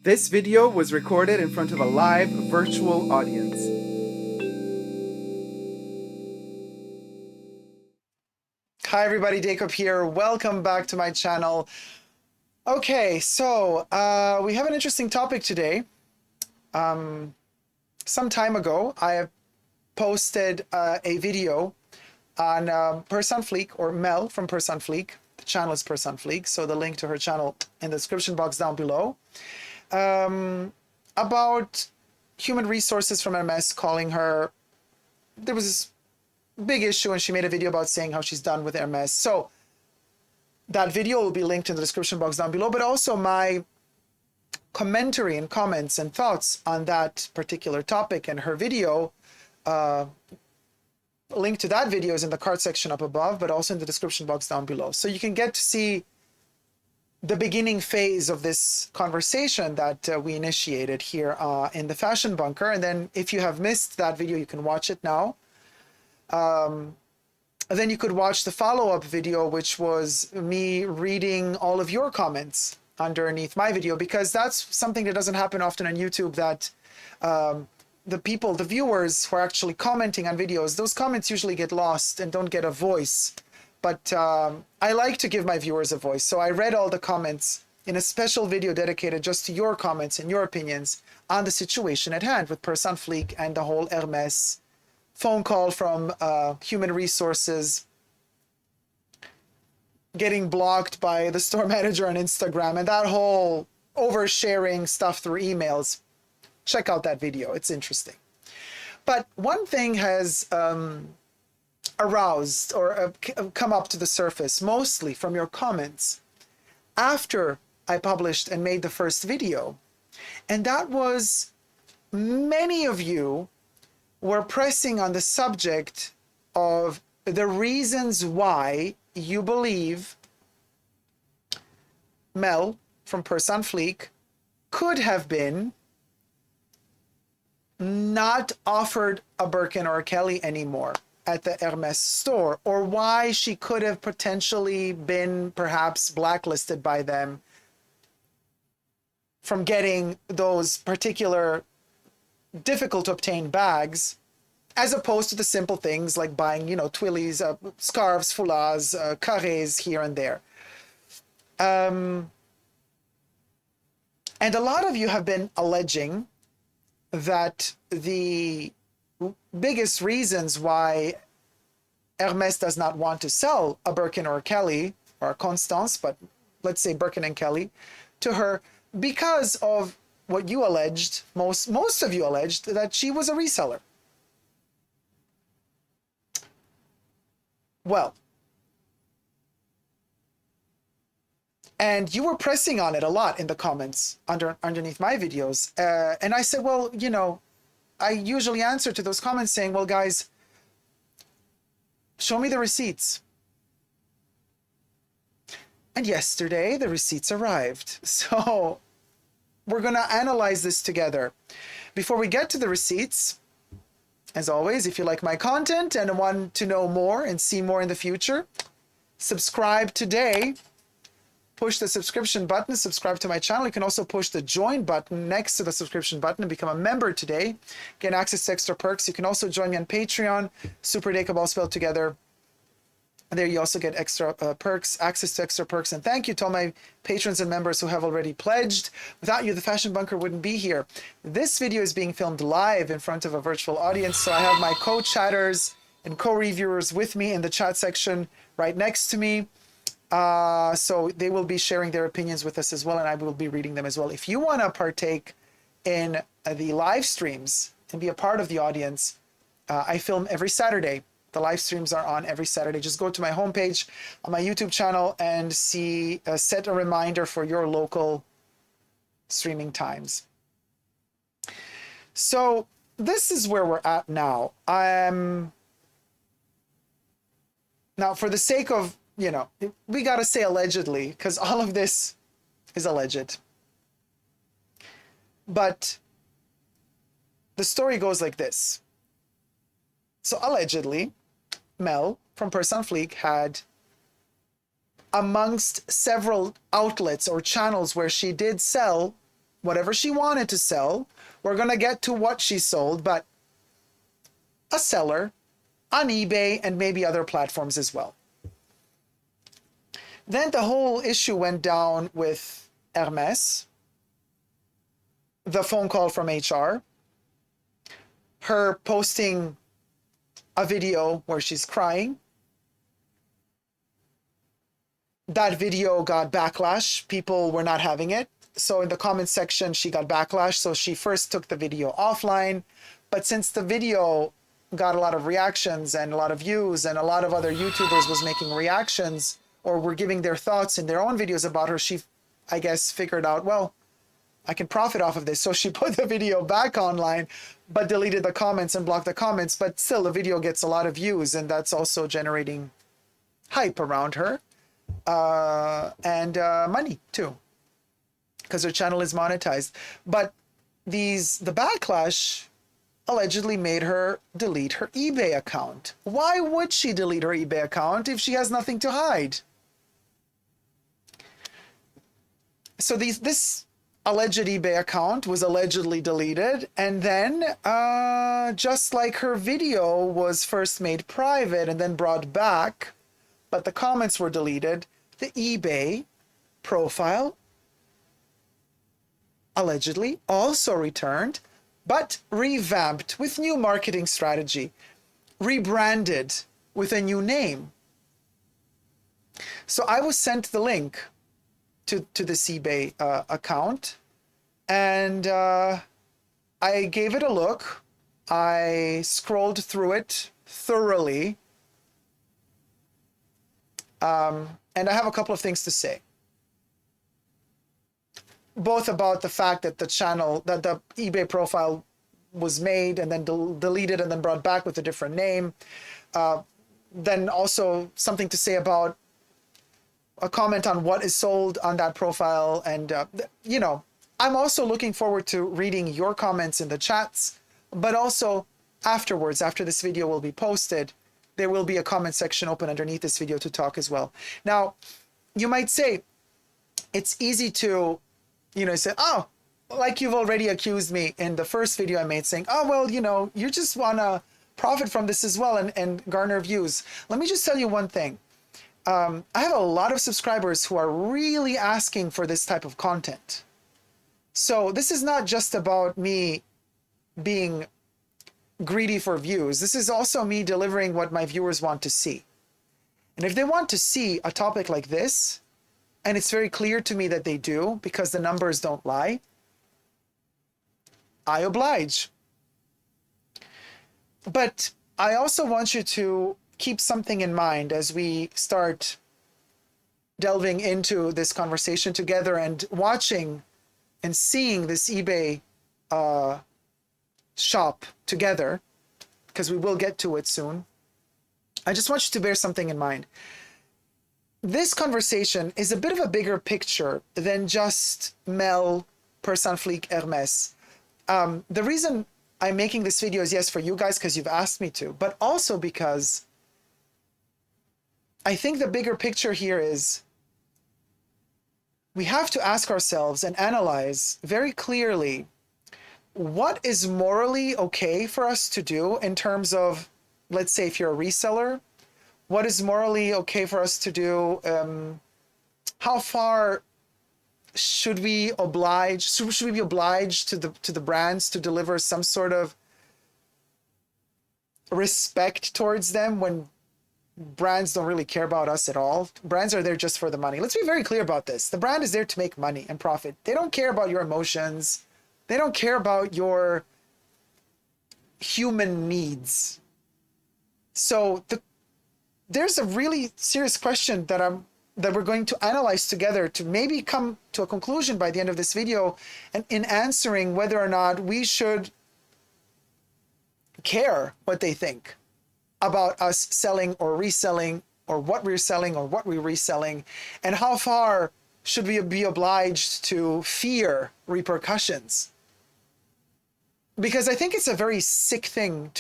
This video was recorded in front of a live virtual audience. Hi everybody, Dacob here. Welcome back to my channel. Okay, so we have an interesting topic today. Some time ago, I posted a video on Purse On Fleek, or Mel from Purse On Fleek. The channel is Purse On Fleek, so the link to her channel in the description box down below. About human resources from Hermès calling her. There was this big issue and she made a video about saying how she's done with Hermès. So that video will be linked in the description box down below, but also my commentary and comments and thoughts on that particular topic and her video. Link to that video is in the card section up above, but also in the description box down below. So you can get to see the beginning phase of this conversation that we initiated here in the Fashion Bunker. And then if you have missed that video, you can watch it now. Then you could watch the follow-up video, which was me reading all of your comments underneath my video, because that's something that doesn't happen often on YouTube, that the viewers who are actually commenting on videos, those comments usually get lost and don't get a voice. But I like to give my viewers a voice. So I read all the comments in a special video dedicated just to your comments and your opinions on the situation at hand with Purse On Fleek and the whole Hermès phone call from human resources, getting blocked by the store manager on Instagram, and that whole oversharing stuff through emails. Check out that video. It's interesting. But one thing has aroused or come up to the surface, mostly from your comments after I published and made the first video. And that was, many of you were pressing on the subject of the reasons why you believe Mel from Purse On Fleek could have been not offered a Birkin or a Kelly anymore at the Hermès store, or why she could have potentially been perhaps blacklisted by them from getting those particular difficult to obtain bags, as opposed to the simple things like buying, twillies, scarves, foulards, carrés here and there. And a lot of you have been alleging that the biggest reasons why Hermès does not want to sell a Birkin or a Kelly, or a Constance, but let's say Birkin and Kelly, to her, because of what you alleged, most of you alleged, that she was a reseller. Well, and you were pressing on it a lot in the comments underneath my videos. And I said, well, I usually answer to those comments saying, well, guys, show me the receipts. And yesterday, the receipts arrived. So we're going to analyze this together. Before we get to the receipts, as always, if you like my content and want to know more and see more in the future, subscribe today. Push the subscription button, subscribe to my channel. You can also push the join button next to the subscription button and become a member today. Get access to extra perks. You can also join me on Patreon, superdacob all spelled together. And there you also get extra perks, access to extra perks. And thank you to all my patrons and members who have already pledged. Without you, the Fashion Bunker wouldn't be here. This video is being filmed live in front of a virtual audience. So I have my co-chatters and co-reviewers with me in the chat section right next to me. So they will be sharing their opinions with us as well, and I will be reading them as well. If you want to partake in the live streams and be a part of the audience, I film every Saturday. The live streams are on every Saturday. Just go to my homepage on my YouTube channel and set a reminder for your local streaming times. So this is where we're at now. Now, for the sake of, we got to say allegedly, because all of this is alleged. But the story goes like this. So allegedly, Mel from Purse On Fleek had amongst several outlets or channels where she did sell whatever she wanted to sell. We're going to get to what she sold, but a seller on eBay and maybe other platforms as well. Then the whole issue went down with Hermès, the phone call from HR, her posting a video where she's crying. That video got backlash. People were not having it. So in the comment section, she got backlash. So she first took the video offline. But since the video got a lot of reactions and a lot of views, and a lot of other YouTubers was making reactions or were giving their thoughts in their own videos about her, she, I guess, figured out, well, I can profit off of this. So she put the video back online, but deleted the comments and blocked the comments. But still, the video gets a lot of views, and that's also generating hype around her and money too, because her channel is monetized. But the backlash allegedly made her delete her eBay account. Why would she delete her eBay account if she has nothing to hide? So this alleged eBay account was allegedly deleted, and then just like her video was first made private and then brought back, but the comments were deleted, the eBay profile allegedly also returned, but revamped with new marketing strategy, rebranded with a new name. So I was sent the link to this eBay account, and I gave it a look. I scrolled through it thoroughly, and I have a couple of things to say, both about the fact that the eBay profile was made and then deleted and then brought back with a different name. Then also something to say about a comment on what is sold on that profile. And, you know, I'm also looking forward to reading your comments in the chats, but also afterwards, after this video will be posted, there will be a comment section open underneath this video to talk as well. Now, you might say, it's easy to, you know, say, oh, like you've already accused me in the first video I made, saying, oh, well, you know, you just want to profit from this as well and garner views. Let me just tell you one thing. I have a lot of subscribers who are really asking for this type of content. So this is not just about me being greedy for views. This is also me delivering what my viewers want to see. And if they want to see a topic like this, and it's very clear to me that they do, because the numbers don't lie, I oblige. But I also want you to keep something in mind as we start delving into this conversation together and watching and seeing this eBay shop together, because we will get to it soon. I just want you to bear something in mind. This conversation is a bit of a bigger picture than just Mel, Purse On Fleek, Hermès. The reason I'm making this video is, yes, for you guys, because you've asked me to, but also because I think the bigger picture here is we have to ask ourselves and analyze very clearly what is morally okay for us to do in terms of, let's say, if you're a reseller, what is morally okay for us to do? How far should we oblige? Should we be obliged to the brands to deliver some sort of respect towards them when brands don't really care about us at all? Brands are there just for the money. Let's be very clear about this. The brand is there to make money and profit. They don't care about your emotions. They don't care about your human needs. So there's a really serious question that we're going to analyze together to maybe come to a conclusion by the end of this video, and in answering whether or not we should care what they think about us selling or reselling, or what we're selling or what we're reselling, and how far should we be obliged to fear repercussions. Because I think it's a very sick thing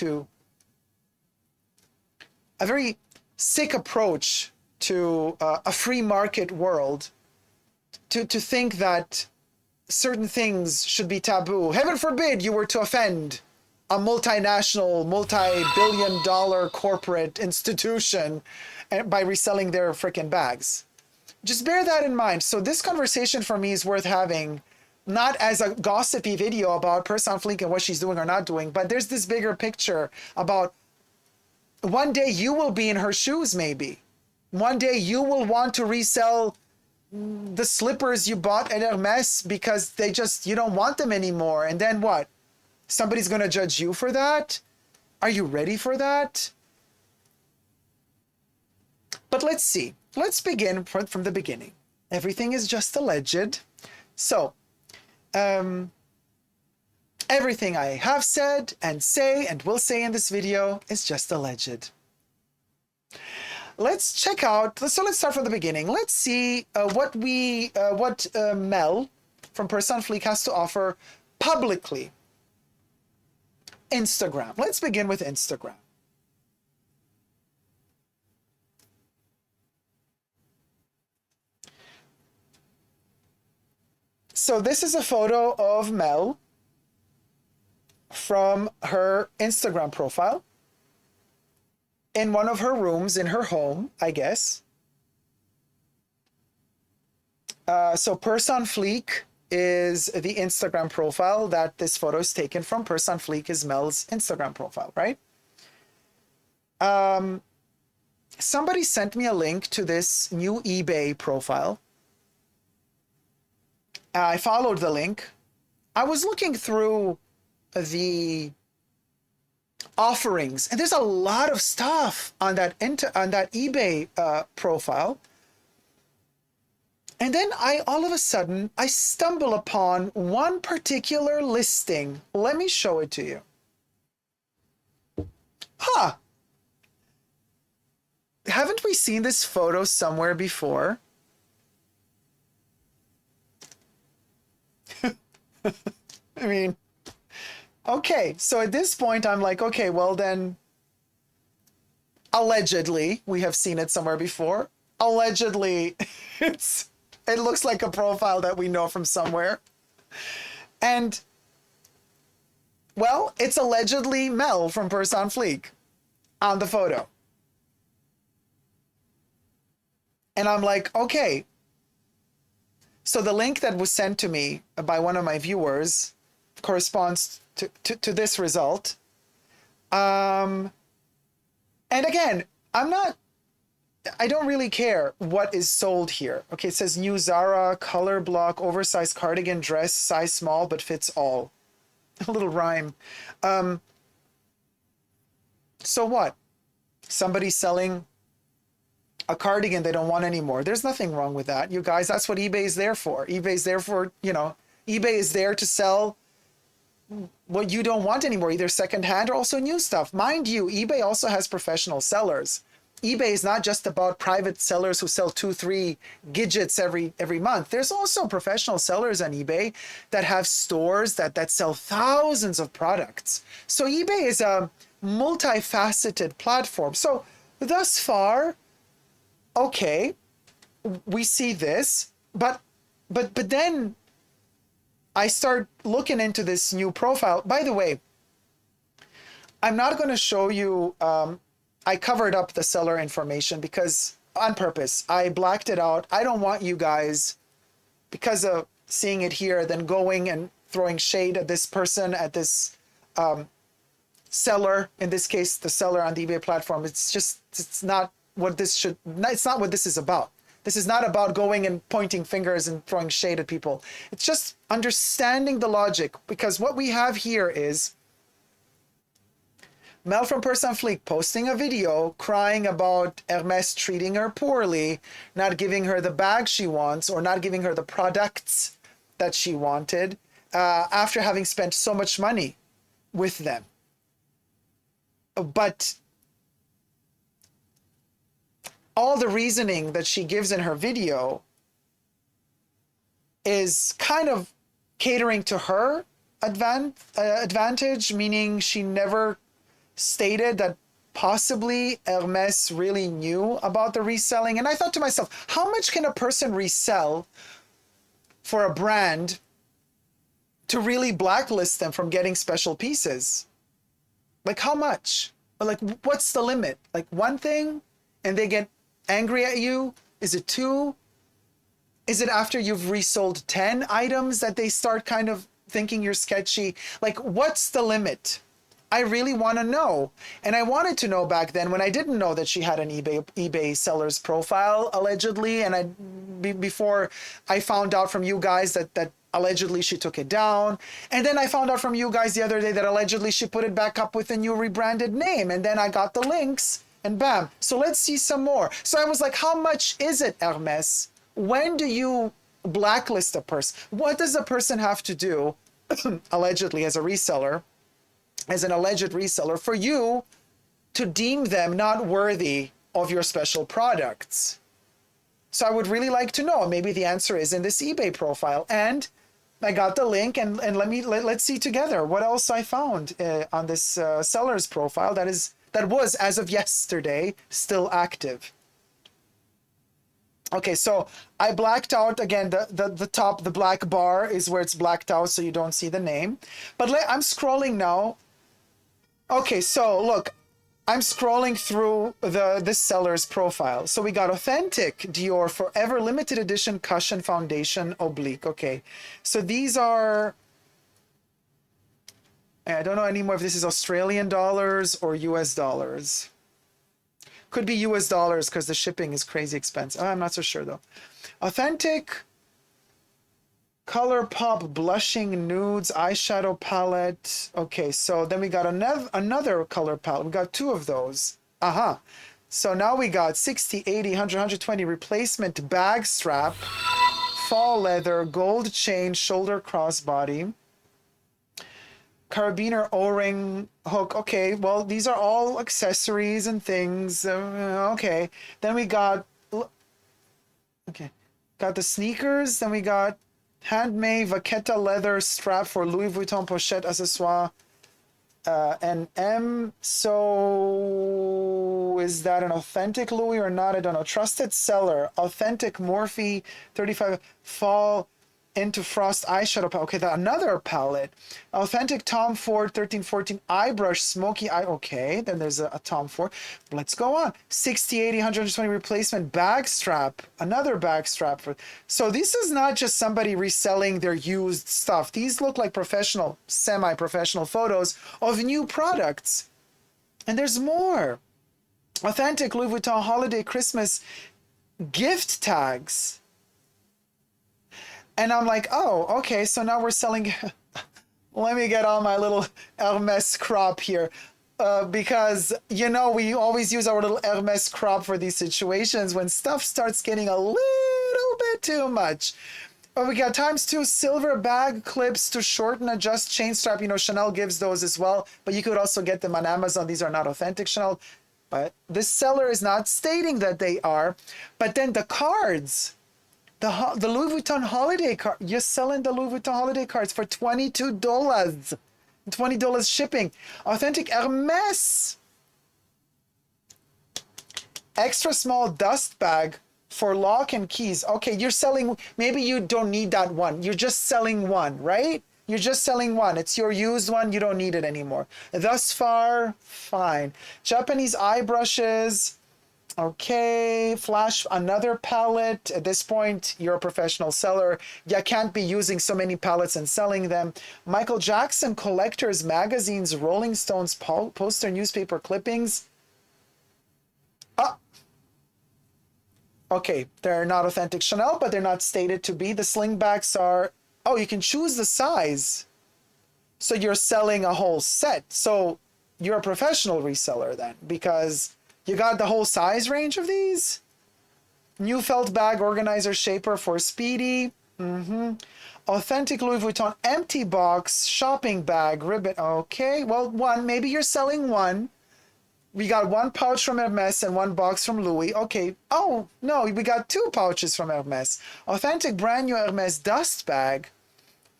a very sick approach to a free market world to think that certain things should be taboo. Heaven forbid you were to offend a multinational, multi-billion dollar corporate institution by reselling their freaking bags. Just bear that in mind. So this conversation for me is worth having, not as a gossipy video about Purse On Fleek and what she's doing or not doing, but there's this bigger picture about one day you will be in her shoes, maybe. One day you will want to resell the slippers you bought at Hermès because you don't want them anymore. And then what? Somebody's going to judge you for that? Are you ready for that? But let's see. Let's begin from the beginning. Everything is just alleged. So, everything I have said and say and will say in this video is just alleged. Let's check out, so let's start from the beginning. Let's see what Mel from Purse On Fleek has to offer publicly. Instagram. Let's begin with Instagram. So this is a photo of Mel from her Instagram profile in one of her rooms in her home, I guess. So Purse On Fleek is the Instagram profile that this photo is taken from. Purse On Fleek is Mel's Instagram profile, right? Somebody sent me a link to this new eBay profile. I followed the link. I was looking through the offerings, and there's a lot of stuff on that eBay profile. And then all of a sudden, I stumble upon one particular listing. Let me show it to you. Huh. Haven't we seen this photo somewhere before? I mean, okay, so at this point, I'm like, okay, well then, allegedly, we have seen it somewhere before. Allegedly, it looks like a profile that we know from somewhere. And, well, it's allegedly Mel from Purse On Fleek on the photo. And I'm like, okay. So the link that was sent to me by one of my viewers corresponds to this result. And again, I don't really care what is sold here. Okay, it says new Zara color block oversized cardigan dress, size small but fits all. A little rhyme. So what? Somebody's selling a cardigan they don't want anymore. There's nothing wrong with that. You guys, that's what eBay is there for. eBay is there for, eBay is there to sell what you don't want anymore, either secondhand or also new stuff. Mind you, eBay also has professional sellers. eBay is not just about private sellers who sell 2-3 gadgets every month. There's also professional sellers on eBay that have stores that sell thousands of products. So eBay is a multifaceted platform. So thus far, okay, we see this, but then I start looking into this new profile. By the way, I'm not going to show you, I covered up the seller information because on purpose, I blacked it out. I don't want you guys, because of seeing it here, then going and throwing shade at this person, at this seller, in this case, the seller on the eBay platform. It's not what this is about. This is not about going and pointing fingers and throwing shade at people. It's just understanding the logic, because what we have here is Mel from Purse On Fleek posting a video crying about Hermès treating her poorly, not giving her the bag she wants or not giving her the products that she wanted after having spent so much money with them. But all the reasoning that she gives in her video is kind of catering to her advantage, meaning she never stated that possibly Hermès really knew about the reselling. And I thought to myself, how much can a person resell for a brand to really blacklist them from getting special pieces? Like how much? Or like what's the limit? Like one thing and they get angry at you? Is it two? Is it after you've resold 10 items that they start kind of thinking you're sketchy? Like what's the limit? I really want to know. And I wanted to know back then when I didn't know that she had an eBay seller's profile allegedly, and before I found out from you guys that allegedly she took it down. And then I found out from you guys the other day that allegedly she put it back up with a new rebranded name. And then I got the links and bam. So let's see some more. So I was like, how much is it, Hermes? When do you blacklist a person? What does a person have to do, allegedly as a reseller, as an alleged reseller, for you to deem them not worthy of your special products? So I would really like to know. Maybe the answer is in this eBay profile. And I got the link, and let's see together what else I found on this seller's profile that was, as of yesterday, still active. Okay, so I blacked out again. The top, the black bar is where it's blacked out, so you don't see the name. But I'm scrolling now. Okay, so look, I'm scrolling through this seller's profile. So we got authentic Dior Forever Limited Edition Cushion Foundation Oblique. Okay, so these are, I don't know anymore if this is Australian dollars or US dollars. Could be US dollars because the shipping is crazy expensive. I'm not so sure though. Authentic ColourPop Blushing Nudes Eyeshadow Palette. Okay, so then we got another color palette. We got two of those. So now we got 60, 80, 100, 120 replacement bag strap, fall leather, gold chain, shoulder crossbody, carabiner O-ring hook. Okay, well, these are all accessories and things. Okay, then we got, got the sneakers. Then we got handmade vaqueta leather strap for Louis Vuitton pochette accessoire and M. So is that an authentic Louis or not? I don't know. Trusted seller, authentic Morphe 35 fall into frost eyeshadow palette. Okay, another palette. Authentic Tom Ford 1314 eye brush smoky eye. Okay, then there's a Tom Ford. Let's go on. 60, 80, 120 replacement bag strap. Another bag strap. So this is not just somebody reselling their used stuff. These look like professional, semi-professional photos of new products. And there's more. Authentic Louis Vuitton holiday Christmas gift tags. And I'm like, oh, okay, so now we're selling. Let me get on my little Hermes crop here. Because, you know, we always use our little Hermes crop for these situations when stuff starts getting a little bit too much. But we got ×2 silver bag clips to shorten, adjust chain strap. You know, Chanel gives those as well. But you could also get them on Amazon. These are not authentic Chanel. But this seller is not stating that they are. But then the cards. The Louis Vuitton holiday card, you're selling the Louis Vuitton holiday cards for $22. $20 shipping. Authentic Hermes. Extra small dust bag for lock and keys. Okay, you're selling, maybe you don't need that one. You're just selling one, right? You're just selling one. It's your used one. You don't need it anymore. Thus far, fine. Japanese eye brushes. Okay, flash, another palette. At this point, you're a professional seller. You can't be using so many palettes and selling them. Michael Jackson collectors, magazines, Rolling Stones, poster, newspaper clippings. Okay, they're not authentic Chanel, but they're not stated to be. The slingbacks are, oh, you can choose the size. So you're selling a whole set. So you're a professional reseller then, because you got the whole size range of these. New felt bag organizer shaper for Speedy. Authentic Louis Vuitton empty box shopping bag ribbon. Okay, well, one, maybe you're selling one. We got one pouch from Hermès and one box from Louis. Okay. Oh, no, we got two pouches from Hermès. Authentic brand new Hermès dust bag,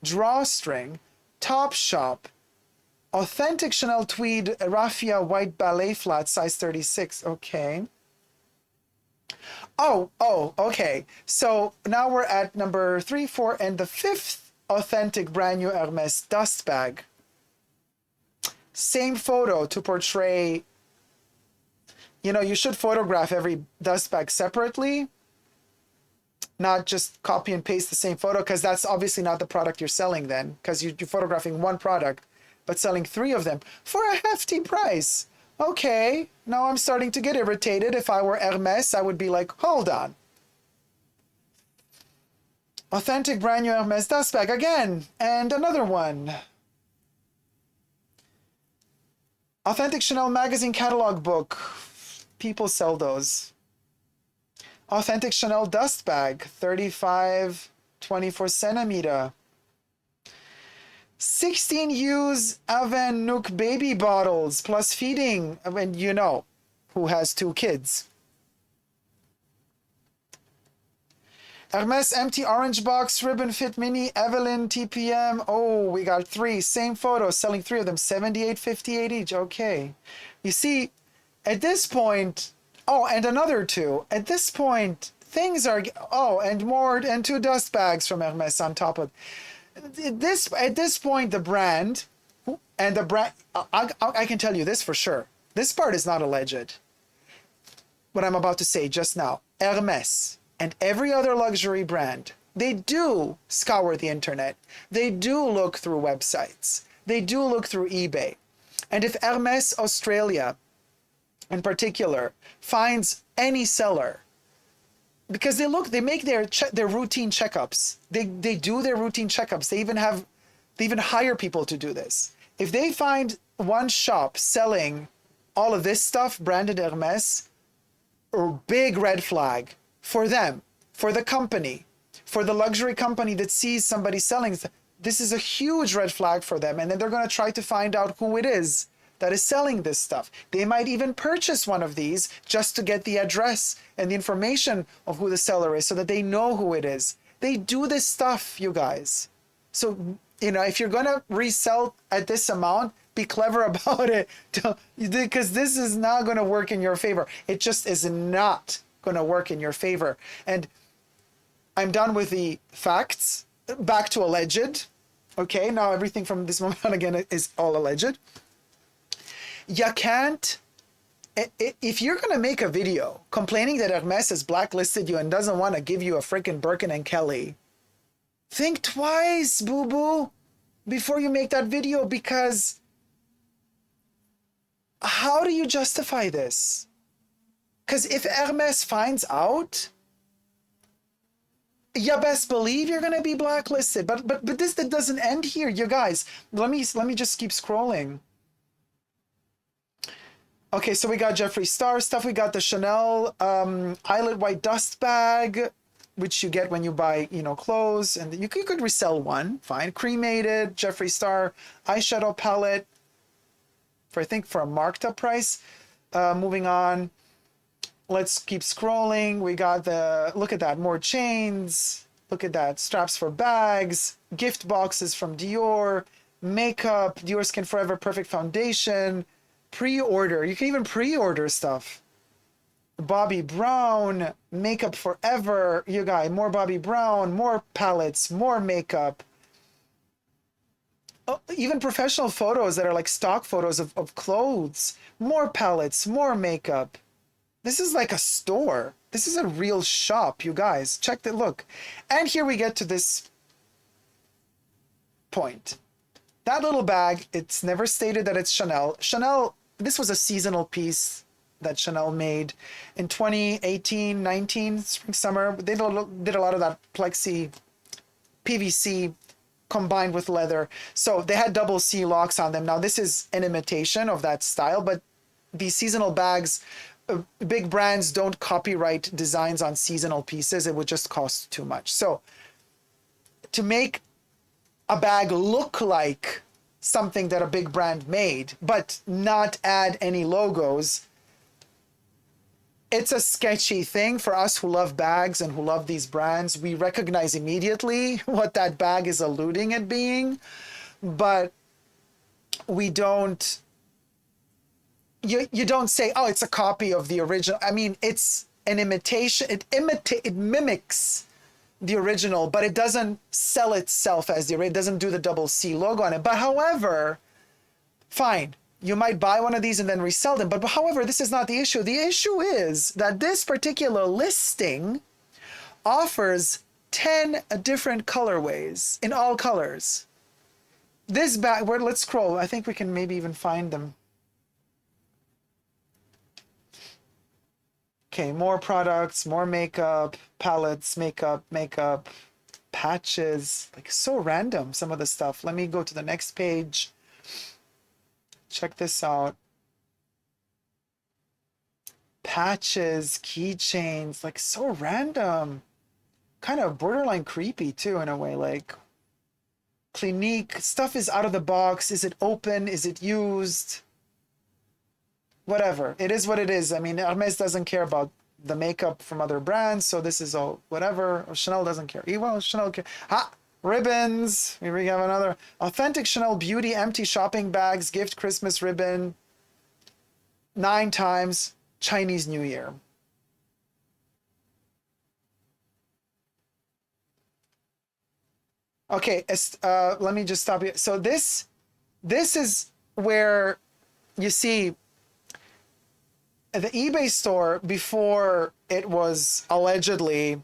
drawstring, top shop, authentic Chanel tweed raffia white ballet flat size 36. Okay. Oh, okay. So now we're at number 3, 4, and the fifth authentic brand new Hermes dust bag. Same photo to portray, you know, you should photograph every dust bag separately, not just copy and paste the same photo, because that's obviously not the product you're selling then, because you're photographing one product, but selling 3 of them for a hefty price. Okay, now I'm starting to get irritated. If I were Hermes, I would be like, hold on. Authentic brand new Hermes dust bag again, and another one. Authentic Chanel magazine catalog book. People sell those. Authentic Chanel dust bag, 35, 24 centimeter. 16 use Aven Nook baby bottles plus feeding. I mean, you know who has 2 kids. Hermes empty orange box ribbon fit mini Evelyn TPM. Oh, we got 3 same photos, selling 3 of them, 78.58 each. Okay, you see, at this point, oh, and another 2. At this point, things are, oh, and more, and 2 dust bags from Hermes on top of this. At this point, the brand, and the brand, I can tell you this for sure. This part is not alleged. What I'm about to say just now, Hermes and every other luxury brand, they do scour the internet. They do look through websites. They do look through eBay. And if Hermes Australia, in particular, finds any seller, because they make their routine checkups. They do their routine checkups. They even hire people to do this. If they find one shop selling all of this stuff branded Hermes, a big red flag for them, for the company, for the luxury company that sees somebody selling. This is a huge red flag for them. And then they're going to try to find out who it is that is selling this stuff. They might even purchase one of these just to get the address and the information of who the seller is so that they know who it is. They do this stuff, you guys. So, you know, if you're going to resell at this amount, be clever about it, because this is not going to work in your favor. It just is not going to work in your favor. And I'm done with the facts. Back to alleged. Okay, now everything from this moment on again is all alleged. You can't, if you're going to make a video complaining that Hermes has blacklisted you and doesn't want to give you a freaking Birkin and Kelly, think twice, boo-boo, before you make that video, because how do you justify this? Because if Hermes finds out, you best believe you're going to be blacklisted. But this that doesn't end here, you guys. Let me just keep scrolling. Okay, so we got Jeffree Star stuff. We got the Chanel Eyelet White dust bag, which you get when you buy, you know, clothes, and you could resell one, fine. Cremated Jeffree Star eyeshadow palette for, I think, for a marked up price. Moving on, let's keep scrolling. We got the, look at that, more chains. Look at that, straps for bags, gift boxes from Dior, makeup, Dior Skin Forever Perfect Foundation. Pre-order, you can even pre-order stuff. Bobbi Brown, Makeup Forever, you guys, more Bobbi Brown, more palettes, more makeup. Oh, even professional photos that are like stock photos of clothes, more palettes, more makeup. This is like a store. This is a real shop, you guys. Check the look. And here we get to this point. That little bag, it's never stated that it's Chanel. Chanel, this was a seasonal piece that Chanel made in 2018, 19, spring, summer. They did a lot of that plexi, PVC combined with leather. So they had double C locks on them. Now this is an imitation of that style, but these seasonal bags, big brands don't copyright designs on seasonal pieces. It would just cost too much. So to make a bag look like something that a big brand made, but not add any logos, it's a sketchy thing. For us who love bags and who love these brands, we recognize immediately what that bag is alluding at being, but we don't, you don't say, oh, it's a copy of the original. I mean, it's an imitation. It mimics the original, but it doesn't sell itself as the original. It doesn't do the double C logo on it. But however, fine, you might buy one of these and then resell them. But however, this is not the issue. The issue is that this particular listing offers 10 different colorways in all colors. This bag, let's scroll. I think we can maybe even find them. Okay, more products, more makeup, palettes, makeup, patches. Like, so random, some of the stuff. Let me go to the next page. Check this out. Patches, keychains, like, so random. Kind of borderline creepy too, in a way. Like, Clinique, stuff is out of the box. Is it open? Is it used? Whatever. It is what it is. I mean, Hermes doesn't care about the makeup from other brands, so this is all whatever. Chanel doesn't care. Well, Chanel care. Ha! Ribbons. Here we have another. Authentic Chanel Beauty empty shopping bags, gift Christmas ribbon. 9 times Chinese New Year. Okay, let me just stop here. So this is where you see the eBay store, before it was allegedly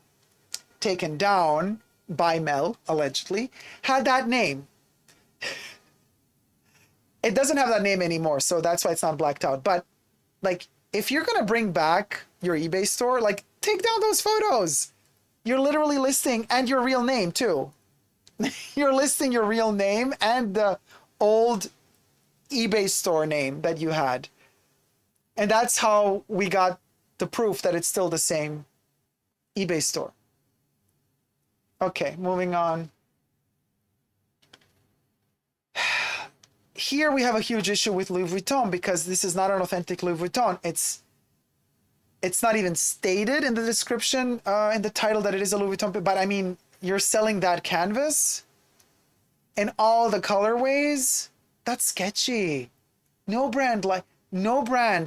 taken down by Mel, allegedly, had that name. It doesn't have that name anymore, so that's why it's not blacked out. But like, if you're gonna bring back your eBay store, like, take down those photos. You're literally listing, and your real name too. You're listing your real name and the old eBay store name that you had. And that's how we got the proof that it's still the same eBay store. Okay, moving on. Here we have a huge issue with Louis Vuitton, because this is not an authentic Louis Vuitton. It's not even stated in the description, in the title, that it is a Louis Vuitton, but I mean, you're selling that canvas in all the colorways. That's sketchy. No brand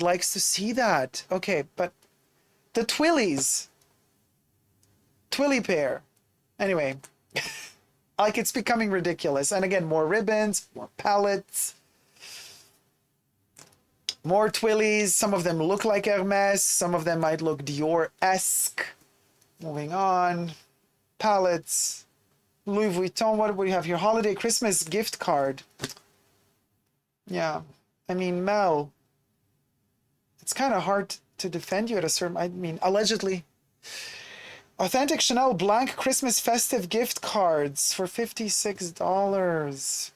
likes to see that. Okay, but the Twillies. Twilly pair. Anyway, like, it's becoming ridiculous. And again, more ribbons, more palettes, more Twillies. Some of them look like Hermes. Some of them might look Dior-esque. Moving on. Palettes. Louis Vuitton. What do we have here? Holiday Christmas gift card. Yeah. I mean, Mel, it's kind of hard to defend you at a certain... I mean, allegedly. Authentic Chanel blank Christmas festive gift cards for $56.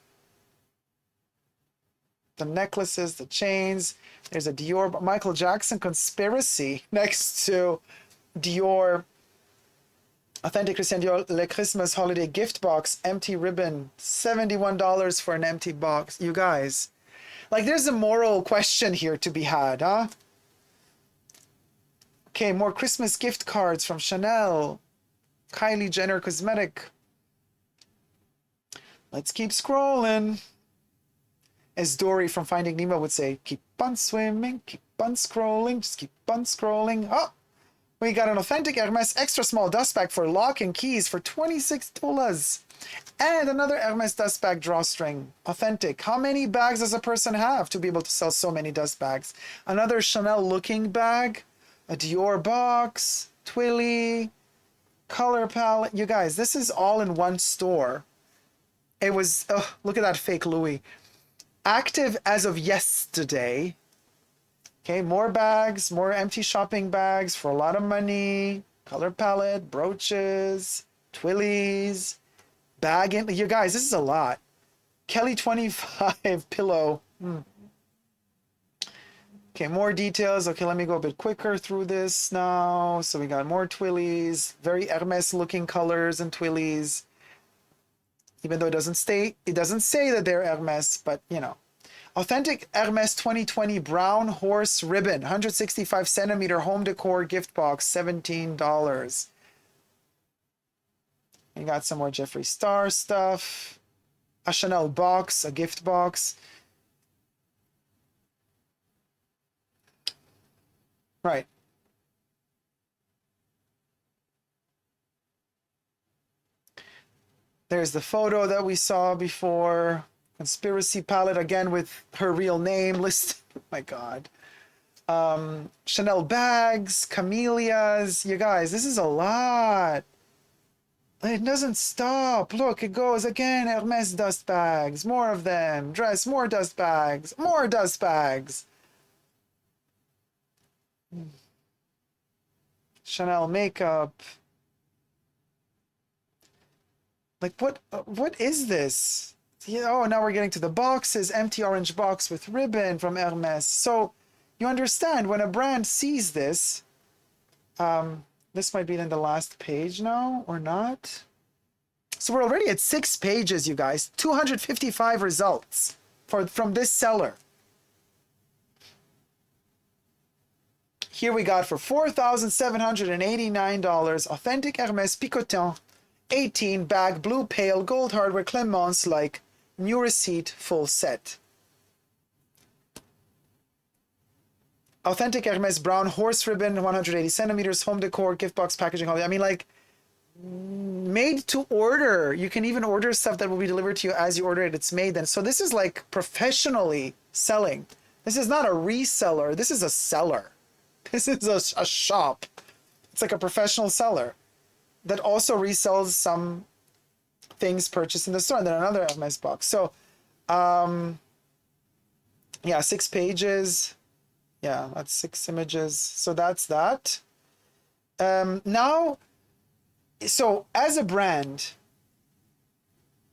The necklaces, the chains. There's a Dior Michael Jackson conspiracy next to Dior. Authentic Christian Dior Le Christmas holiday gift box, empty ribbon, $71 for an empty box. You guys, like, there's a moral question here to be had, huh? Okay, more Christmas gift cards from Chanel, Kylie Jenner cosmetic. Let's keep scrolling. As Dory from Finding Nemo would say, keep on swimming, keep on scrolling, just keep on scrolling. Oh, we got an authentic Hermes extra small dust bag for lock and keys for $26. And another Hermes dust bag drawstring. Authentic. How many bags does a person have to be able to sell so many dust bags? Another Chanel looking bag. A Dior box. Twilly. Color palette. You guys, this is all in one store. It was... Oh, look at that fake Louis. Active as of yesterday. Okay, more bags. More empty shopping bags for a lot of money. Color palette. Brooches. Twillies. Bag in... You guys, this is a lot. Kelly 25 pillow. Okay, more details. Okay, let me go a bit quicker through this now. So we got more Twillies. Very Hermes looking colors and Twillies. Even though it doesn't say that they're Hermes, but you know. Authentic Hermes 2020 brown horse ribbon. 165 centimeter home decor gift box. $17. You got some more Jeffree Star stuff. A Chanel box, a gift box. Right. There's the photo that we saw before. Conspiracy palette, again with her real name listed. Oh my God. Chanel bags, camellias. You guys, this is a lot. It doesn't stop. Look, it goes again. Hermes dust bags. More of them. Dress, more dust bags. More dust bags. Chanel makeup. Like, what is this? Yeah, oh, now we're getting to the boxes. Empty orange box with ribbon from Hermes. So you understand when a brand sees this, this might be in the last page now or not. So we're already at 6 pages, you guys. 255 results from this seller. Here we got for $4,789, authentic Hermes Picotin, 18 bag, blue pale, gold hardware, Clemence like, new receipt, full set. Authentic Hermes brown horse ribbon, 180 centimeters, home decor, gift box, packaging, I mean, like, made to order. You can even order stuff that will be delivered to you as you order it. It's made then. So this is like professionally selling. This is not a reseller. This is a seller. This is a shop. It's like a professional seller that also resells some things purchased in the store and then another Hermes box. So, yeah, 6 pages. Yeah, that's 6 images. So that's that. Now, so as a brand,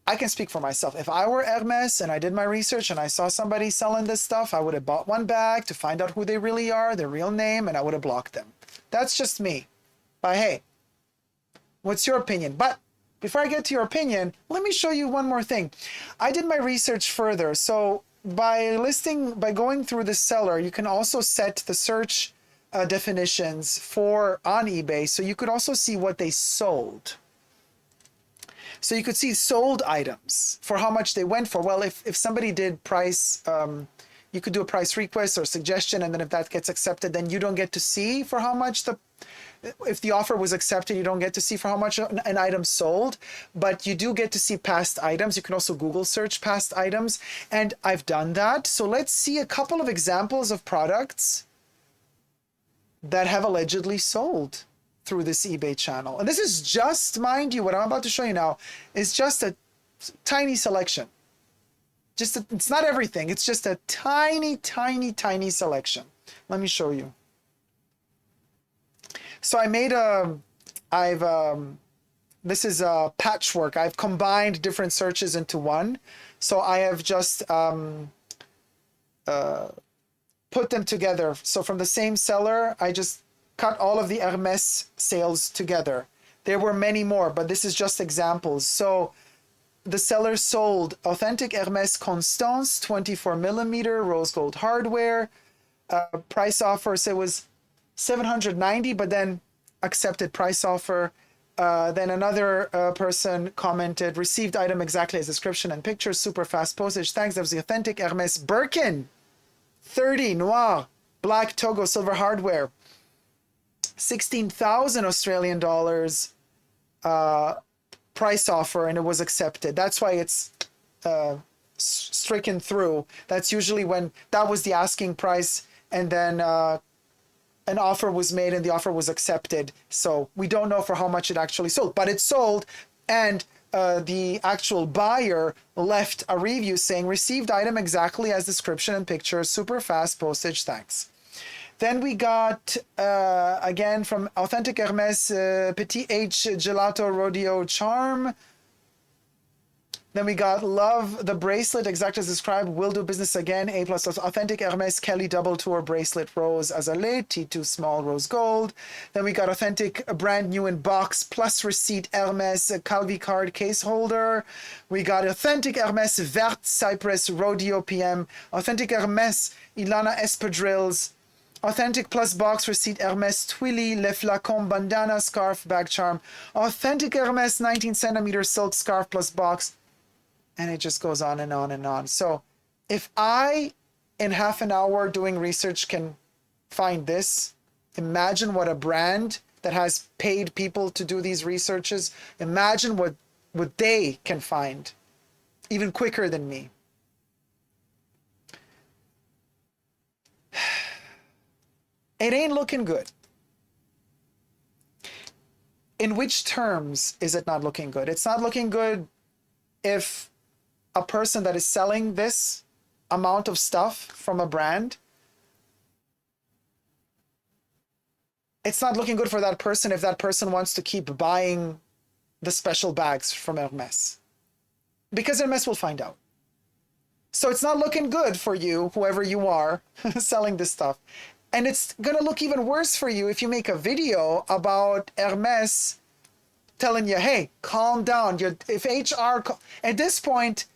I can speak for myself. If I were Hermes and I did my research and I saw somebody selling this stuff, I would have bought one bag to find out who they really are, their real name, and I would have blocked them. That's just me. But hey, what's your opinion? But before I get to your opinion, let me show you one more thing. I did my research further. So by going through the seller, you can also set the search definitions on eBay. So you could also see what they sold. So you could see sold items for how much they went for. Well, if somebody did price, you could do a price request or suggestion, and then if that gets accepted, then you don't get to see for how much if the offer was accepted, you don't get to see for how much an item sold, but you do get to see past items. You can also Google search past items, and I've done that. So let's see a couple of examples of products that have allegedly sold through this eBay channel. And this is just, mind you, what I'm about to show you now is just a tiny selection. It's not everything. It's just a tiny, tiny, tiny selection. Let me show you. So I made this is a patchwork. I've combined different searches into one. So I have just put them together. So from the same seller, I just cut all of the Hermes sales together. There were many more, but this is just examples. So the seller sold authentic Hermes Constance, 24 millimeter rose gold hardware. Price offer, so it was $790, but then accepted price offer. Then another person commented, received item exactly as description and pictures, super fast postage. Thanks, that was the authentic Hermes Birkin, 30 noir, black Togo silver hardware. 16,000 Australian dollars price offer, and it was accepted. That's why it's stricken through. That's usually when that was the asking price, and then an offer was made and the offer was accepted. So we don't know for how much it actually sold, but it sold, and the actual buyer left a review saying, received item exactly as description and picture, super fast postage, thanks. Then we got, again, from Authentic Hermes, Petit H Gelato Rodeo Charm. Then we got Love the Bracelet, exactly as described, will do business again, A++. Authentic Hermes Kelly Double Tour Bracelet Rose Azalea, T2 Small Rose Gold. Then we got Authentic Brand New in Box plus Receipt Hermes Calvi Card Case Holder. We got Authentic Hermes Vert Cypress Rodeo PM. Authentic Hermes Ilana Espadrilles. Authentic plus box receipt Hermes Twilly Le Flacon bandana scarf bag charm. Authentic Hermes 19 centimeter silk scarf plus box. And it just goes on and on and on. So if I, in half an hour doing research, can find this, imagine what a brand that has paid people to do these researches, imagine what what they can find even quicker than me. It ain't looking good. In which terms is it not looking good? It's not looking good if a person that is selling this amount of stuff from a brand, it's not looking good for that person if that person wants to keep buying the special bags from Hermès, because Hermès will find out. So it's not looking good for you, whoever you are selling this stuff. And it's gonna look even worse for you if you make a video about Hermès telling you, hey, calm down. If HR, at this point,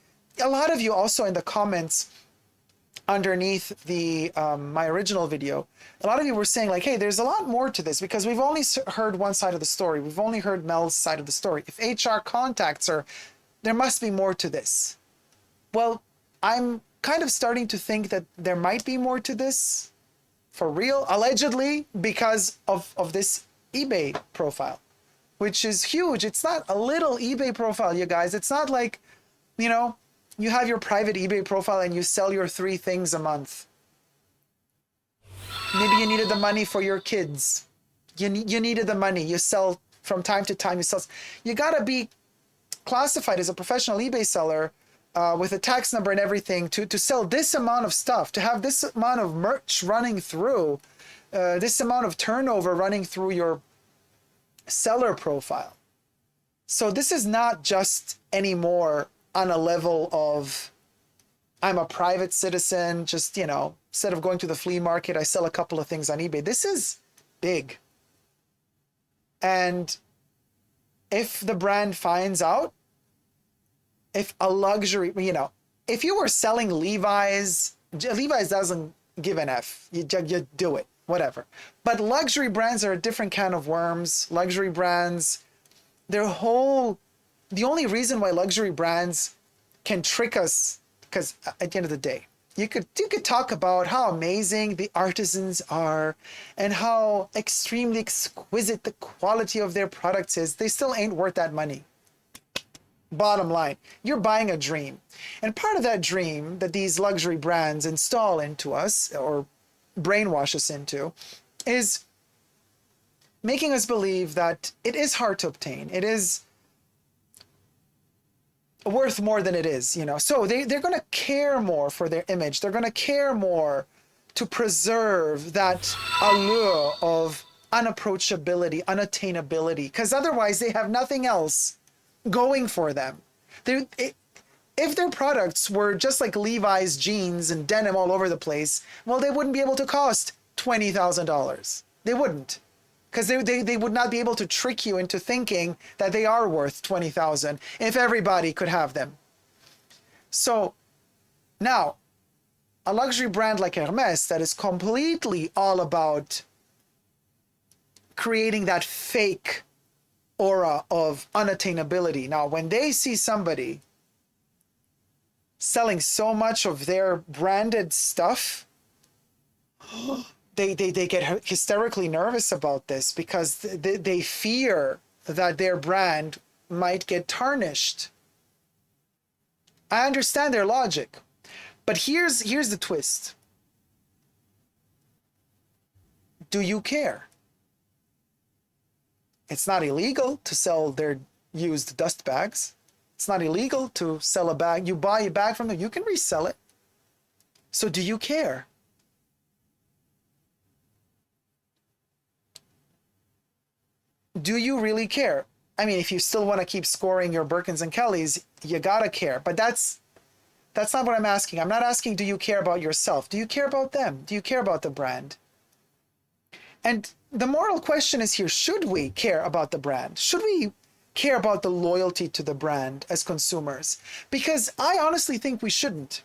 a lot of you also in the comments underneath the my original video, a lot of you were saying like, hey, there's a lot more to this because we've only heard one side of the story. We've only heard Mel's side of the story. If HR contacts her, there must be more to this. Well, I'm kind of starting to think that there might be more to this. For real, allegedly, because of this eBay profile, which is huge. It's not a little eBay profile, you guys. It's not like, you know, you have your private eBay profile and you sell your 3 things a month. Maybe you needed the money for your kids. You needed the money. You sell from time to time. You gotta be classified as a professional eBay seller with a tax number and everything to sell this amount of stuff, to have this amount of merch running through, this amount of turnover running through your seller profile. So this is not just anymore on a level of, I'm a private citizen, just, you know, instead of going to the flea market, I sell a couple of things on eBay. This is big. And if the brand finds out, if a luxury, you know, if you were selling Levi's doesn't give an F. You do it, whatever. But luxury brands are a different can of worms. Luxury brands, the only reason why luxury brands can trick us, because at the end of the day, you could talk about how amazing the artisans are and how extremely exquisite the quality of their products is. They still ain't worth that money. Bottom line, you're buying a dream. And part of that dream that these luxury brands install into us or brainwash us into is making us believe that it is hard to obtain. It is worth more than it is, you know. So they're going to care more for their image. They're going to care more to preserve that allure of unapproachability, unattainability, because otherwise they have nothing else going for them. If their products were just like Levi's jeans and denim all over the place, well, they wouldn't be able to cost $20,000. They wouldn't, because they would not be able to trick you into thinking that they are worth $20,000 if everybody could have them. So now, a luxury brand like Hermès that is completely all about creating that fake aura of unattainability. Now, when they see somebody selling so much of their branded stuff, they get hysterically nervous about this because they fear that their brand might get tarnished. I understand their logic, but here's the twist. Do you care? It's not illegal to sell their used dust bags. It's not illegal to sell a bag. You buy a bag from them, you can resell it. So do you care? Do you really care? I mean, if you still want to keep scoring your Birkins and Kellys, you gotta care. But that's not what I'm asking. I'm not asking, do you care about yourself? Do you care about them? Do you care about the brand? And the moral question is here, should we care about the brand? Should we care about the loyalty to the brand as consumers? Because I honestly think we shouldn't.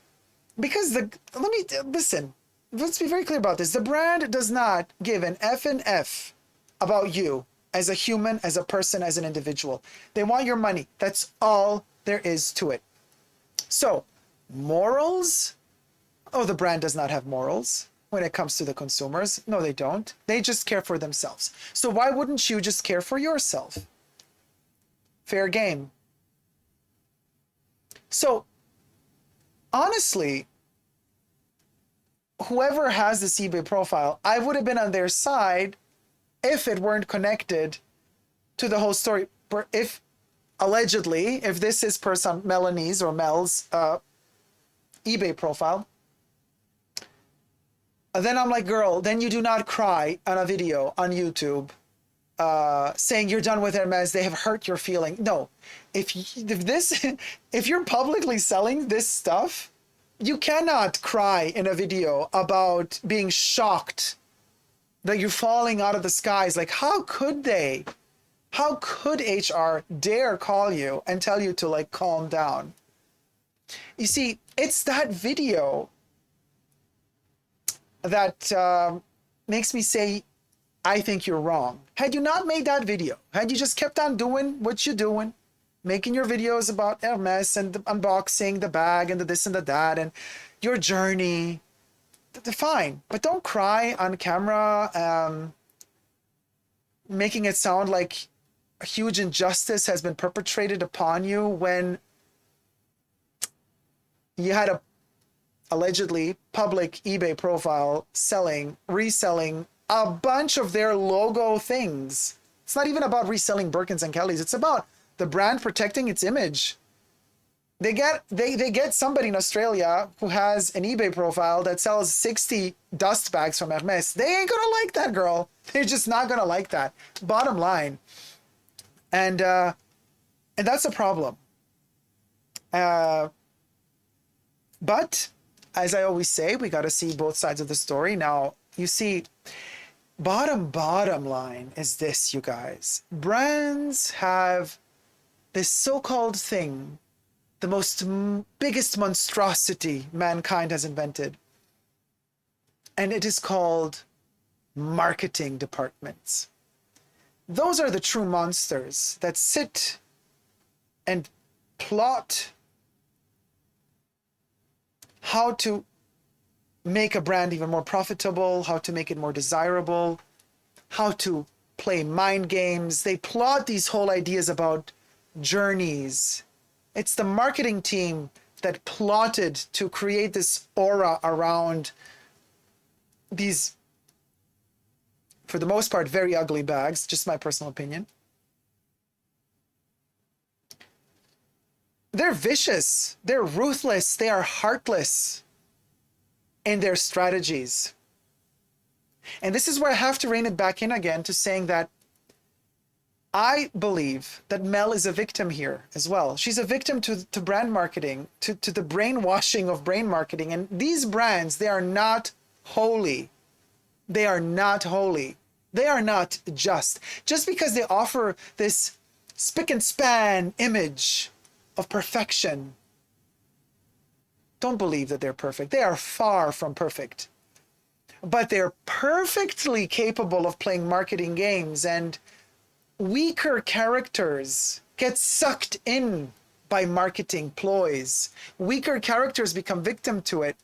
Because listen, let's be very clear about this. The brand does not give an F about you as a human, as a person, as an individual. They want your money. That's all there is to it. So, morals? Oh, the brand does not have morals when it comes to the consumers. No, they don't. They just care for themselves. So why wouldn't you just care for yourself? Fair game. So honestly, whoever has this eBay profile, I would have been on their side if it weren't connected to the whole story. If allegedly, if this is Melanie's or Mel's eBay profile, then I'm like, girl, then you do not cry on a video on YouTube saying you're done with Hermes, they have hurt your feeling. No, if you're publicly selling this stuff, you cannot cry in a video about being shocked that you're falling out of the skies. Like, how could they? How could HR dare call you and tell you to like calm down? You see, it's that video that makes me say, I think you're wrong. Had you not made that video, had you just kept on doing what you're doing, making your videos about Hermes and the unboxing, the bag and the this and the that and your journey, fine. But don't cry on camera, making it sound like a huge injustice has been perpetrated upon you when you had a allegedly public eBay profile reselling a bunch of their logo things. It's not even about reselling Birkins and Kellys. It's about the brand protecting its image. They get somebody in Australia who has an eBay profile that sells 60 dust bags from Hermes. They ain't gonna like that, girl. They're just not gonna like that. Bottom line. And that's a problem. But as I always say, we got to see both sides of the story. Now, you see, bottom line is this, you guys. Brands have this so-called thing, the biggest monstrosity mankind has invented. And it is called marketing departments. Those are the true monsters that sit and plot how to make a brand even more profitable, how to make it more desirable, how to play mind games. They plot these whole ideas about journeys. It's the marketing team that plotted to create this aura around these, for the most part, very ugly bags, just my personal opinion. They're vicious, they're ruthless, they are heartless in their strategies. And this is where I have to rein it back in again to saying that I believe that Mel is a victim here as well. She's a victim to brand marketing, to the brainwashing of brand marketing. And these brands, they are not holy. They are not holy. They are not just. Just because they offer this spick and span image of perfection, don't believe that they're perfect. They are far from perfect. But they're perfectly capable of playing marketing games, and weaker characters get sucked in by marketing ploys. Weaker characters become victim to it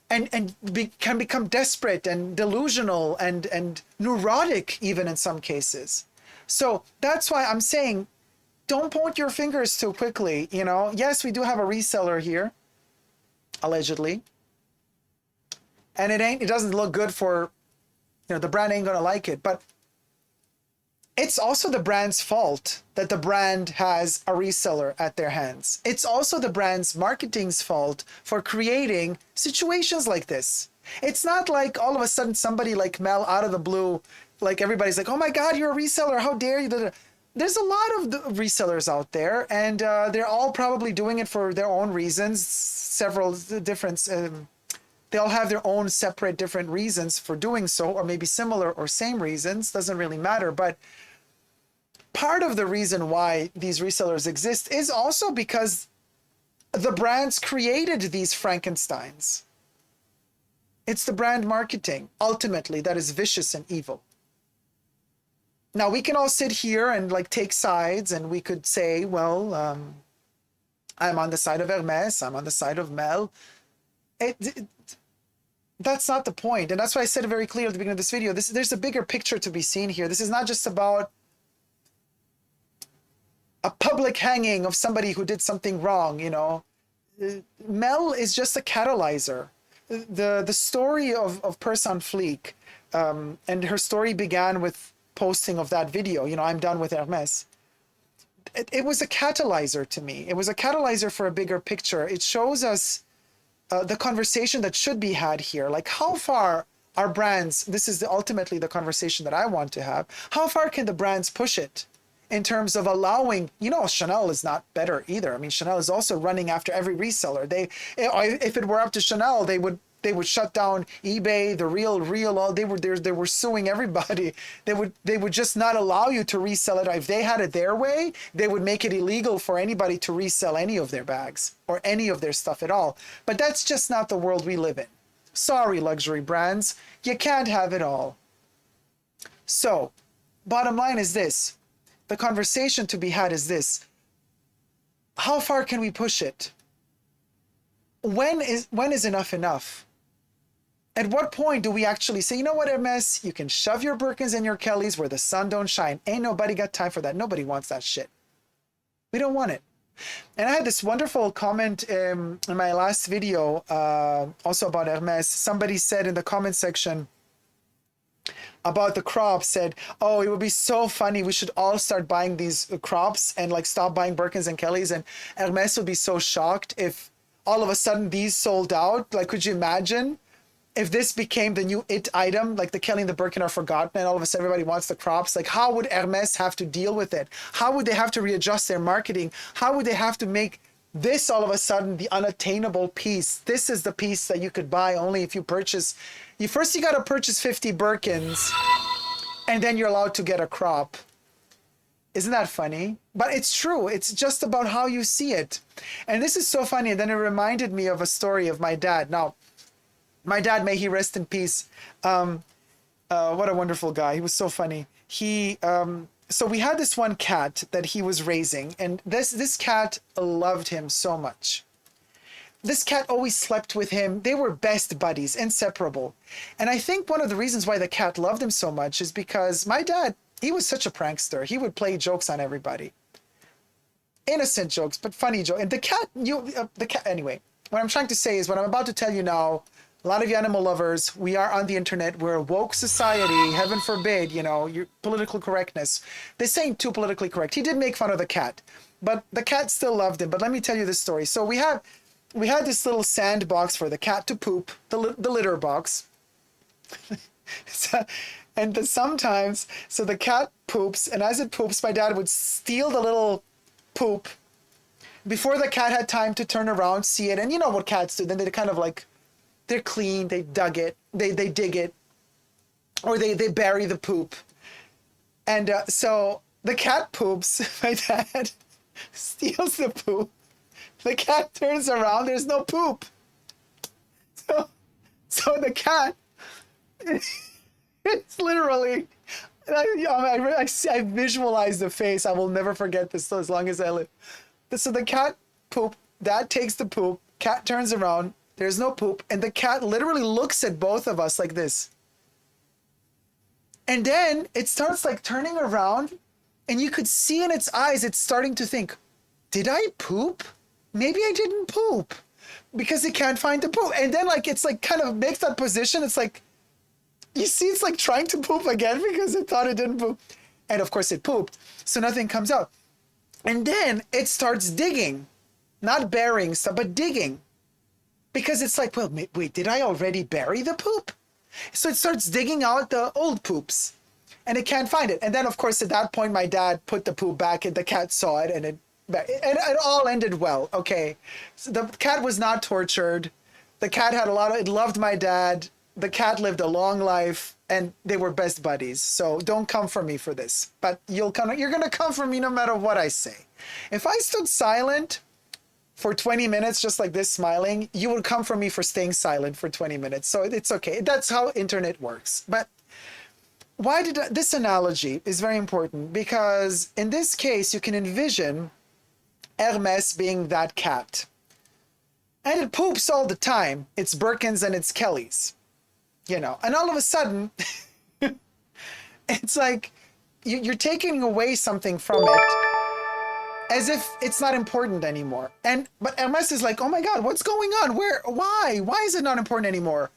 and can become desperate and delusional and neurotic even in some cases. So that's why I'm saying, don't point your fingers too quickly. You know, yes, we do have a reseller here, allegedly. And it doesn't look good for, you know, the brand ain't gonna like it, but it's also the brand's fault that the brand has a reseller at their hands. It's also the brand's marketing's fault for creating situations like this. It's not like all of a sudden somebody like Mel out of the blue, like everybody's like, oh my God, you're a reseller, how dare you? There's a lot of resellers out there, and they're all probably doing it for their own reasons, several different, they all have their own separate different reasons for doing so, or maybe similar or same reasons, doesn't really matter. But part of the reason why these resellers exist is also because the brands created these Frankensteins. It's the brand marketing, ultimately, that is vicious and evil. Now, we can all sit here and like take sides, and we could say, well, I'm on the side of Hermes, I'm on the side of Mel. That's not the point. And that's why I said it very clear at the beginning of this video. There's a bigger picture to be seen here. This is not just about a public hanging of somebody who did something wrong, you know. Mel is just a catalyzer. The story of Purse On Fleek, and her story began with posting of that video, you know, I'm done with Hermes. It was a catalyzer to me. It was a catalyzer for a bigger picture. It shows us the conversation that should be had here. Like, how far are brands, this is ultimately the conversation that I want to have, how far can the brands push it in terms of allowing, you know, Chanel is not better either. I mean, Chanel is also running after every reseller. If it were up to Chanel, they would shut down eBay, the real, they were suing everybody. They would just not allow you to resell it. If they had it their way, they would make it illegal for anybody to resell any of their bags or any of their stuff at all. But that's just not the world we live in. Sorry, luxury brands, you can't have it all. So, bottom line is this. The conversation to be had is this. How far can we push it? When is enough enough? At what point do we actually say, you know what, Hermes, you can shove your Birkins and your Kellys where the sun don't shine. Ain't nobody got time for that. Nobody wants that shit. We don't want it. And I had this wonderful comment in my last video, also about Hermes. Somebody said in the comment section about the crops, said, oh, it would be so funny. We should all start buying these crops and like stop buying Birkins and Kellys. And Hermes would be so shocked if all of a sudden these sold out. Like, could you imagine if this became the new it item, like the Kelly and the Birkin are forgotten and all of a sudden everybody wants the crops? Like, how would Hermes have to deal with it? How would they have to readjust their marketing? How would they have to make this all of a sudden the unattainable piece? This is the piece that you could buy only if you purchase. You got to purchase 50 Birkins and then you're allowed to get a crop. Isn't that funny? But it's true. It's just about how you see it. And this is so funny. And then it reminded me of a story of my dad. Now, my dad, may he rest in peace. What a wonderful guy. He was so funny. So we had this one cat that he was raising, and this cat loved him so much. This cat always slept with him. They were best buddies, inseparable. And I think one of the reasons why the cat loved him so much is because my dad, he was such a prankster. He would play jokes on everybody. Innocent jokes, but funny jokes. And the cat, anyway, what I'm trying to say is what I'm about to tell you now. A lot of you animal lovers, we are on the internet. We're a woke society. Heaven forbid, you know, your political correctness. This ain't too politically correct. He did make fun of the cat, but the cat still loved him. But let me tell you this story. So we had this little sandbox for the cat to poop, the litter box. Sometimes the cat poops, and as it poops, my dad would steal the little poop before the cat had time to turn around, see it. And you know what cats do. Then they kind of like, they're clean, they dug it, they dig it, or they bury the poop. And so the cat poops, my dad steals the poop. The cat turns around, there's no poop. So the cat, it's literally, I visualize the face. I will never forget this as long as I live. So the cat poop, dad takes the poop, cat turns around, there's no poop, and the cat literally looks at both of us like this. And then it starts like turning around, and you could see in its eyes, it's starting to think, did I poop? Maybe I didn't poop, because it can't find the poop. And then like, it's like kind of makes that position. It's like, you see, it's like trying to poop again because it thought it didn't poop. And of course it pooped. So nothing comes out. And then it starts digging, not burying stuff, but digging. Because it's like, well, wait, did I already bury the poop? So it starts digging out the old poops and it can't find it. And then of course, at that point, my dad put the poop back and the cat saw it and it all ended well. Okay. So the cat was not tortured. The cat had it loved my dad. The cat lived a long life and they were best buddies. So don't come for me for this, but you're going to come for me no matter what I say. If I stood silent for 20 minutes, just like this, smiling, you would come for me for staying silent for 20 minutes. So it's okay. That's how internet works. But this analogy is very important because in this case, you can envision Hermes being that cat. And it poops all the time. It's Birkins and it's Kellys, you know, and all of a sudden it's like you're taking away something from it. as if it's not important anymore. But Hermès is like, oh my God, what's going on? Why is it not important anymore?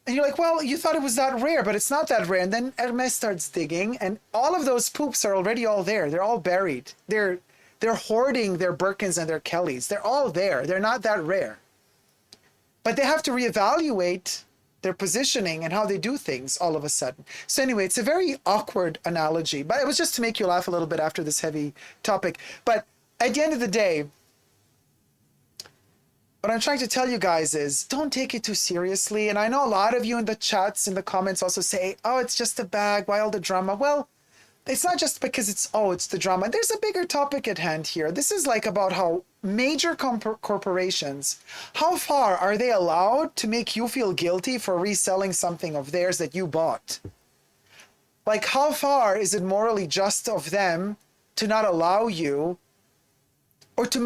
And you're like, well, you thought it was that rare, but it's not that rare. And then Hermès starts digging, and all of those poops are already all there. They're all buried. They're hoarding their Birkins and their Kellys. They're all there. They're not that rare. But they have to reevaluate their positioning and how they do things all of a sudden. So anyway, it's a very awkward analogy, but it was just to make you laugh a little bit after this heavy topic. But at the end of the day, what I'm trying to tell you guys is don't take it too seriously. And I know a lot of you in the chats, in the comments also say, oh, it's just a bag. Why all the drama? Well, it's not just because it's the drama. There's a bigger topic at hand here. This is like about how major corporations, how far are they allowed to make you feel guilty for reselling something of theirs that you bought? Like, how far is it morally just of them to not allow you, or to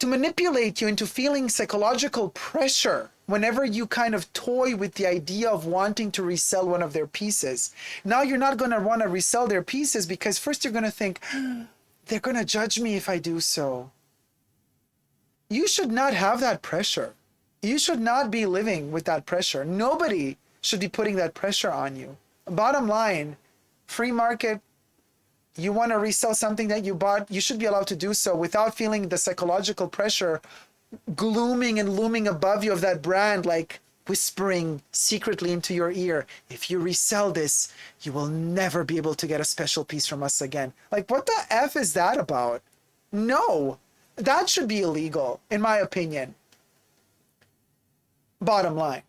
manipulate you into feeling psychological pressure whenever you kind of toy with the idea of wanting to resell one of their pieces? Now you're not going to want to resell their pieces because first you're going to think, they're going to judge me if I do so. You should not have that pressure. You should not be living with that pressure. Nobody should be putting that pressure on you. Bottom line, free market, you want to resell something that you bought, you should be allowed to do so without feeling the psychological pressure glooming and looming above you of that brand, like whispering secretly into your ear, if you resell this, you will never be able to get a special piece from us again. Like, what the F is that about? No, that should be illegal, in my opinion. Bottom line.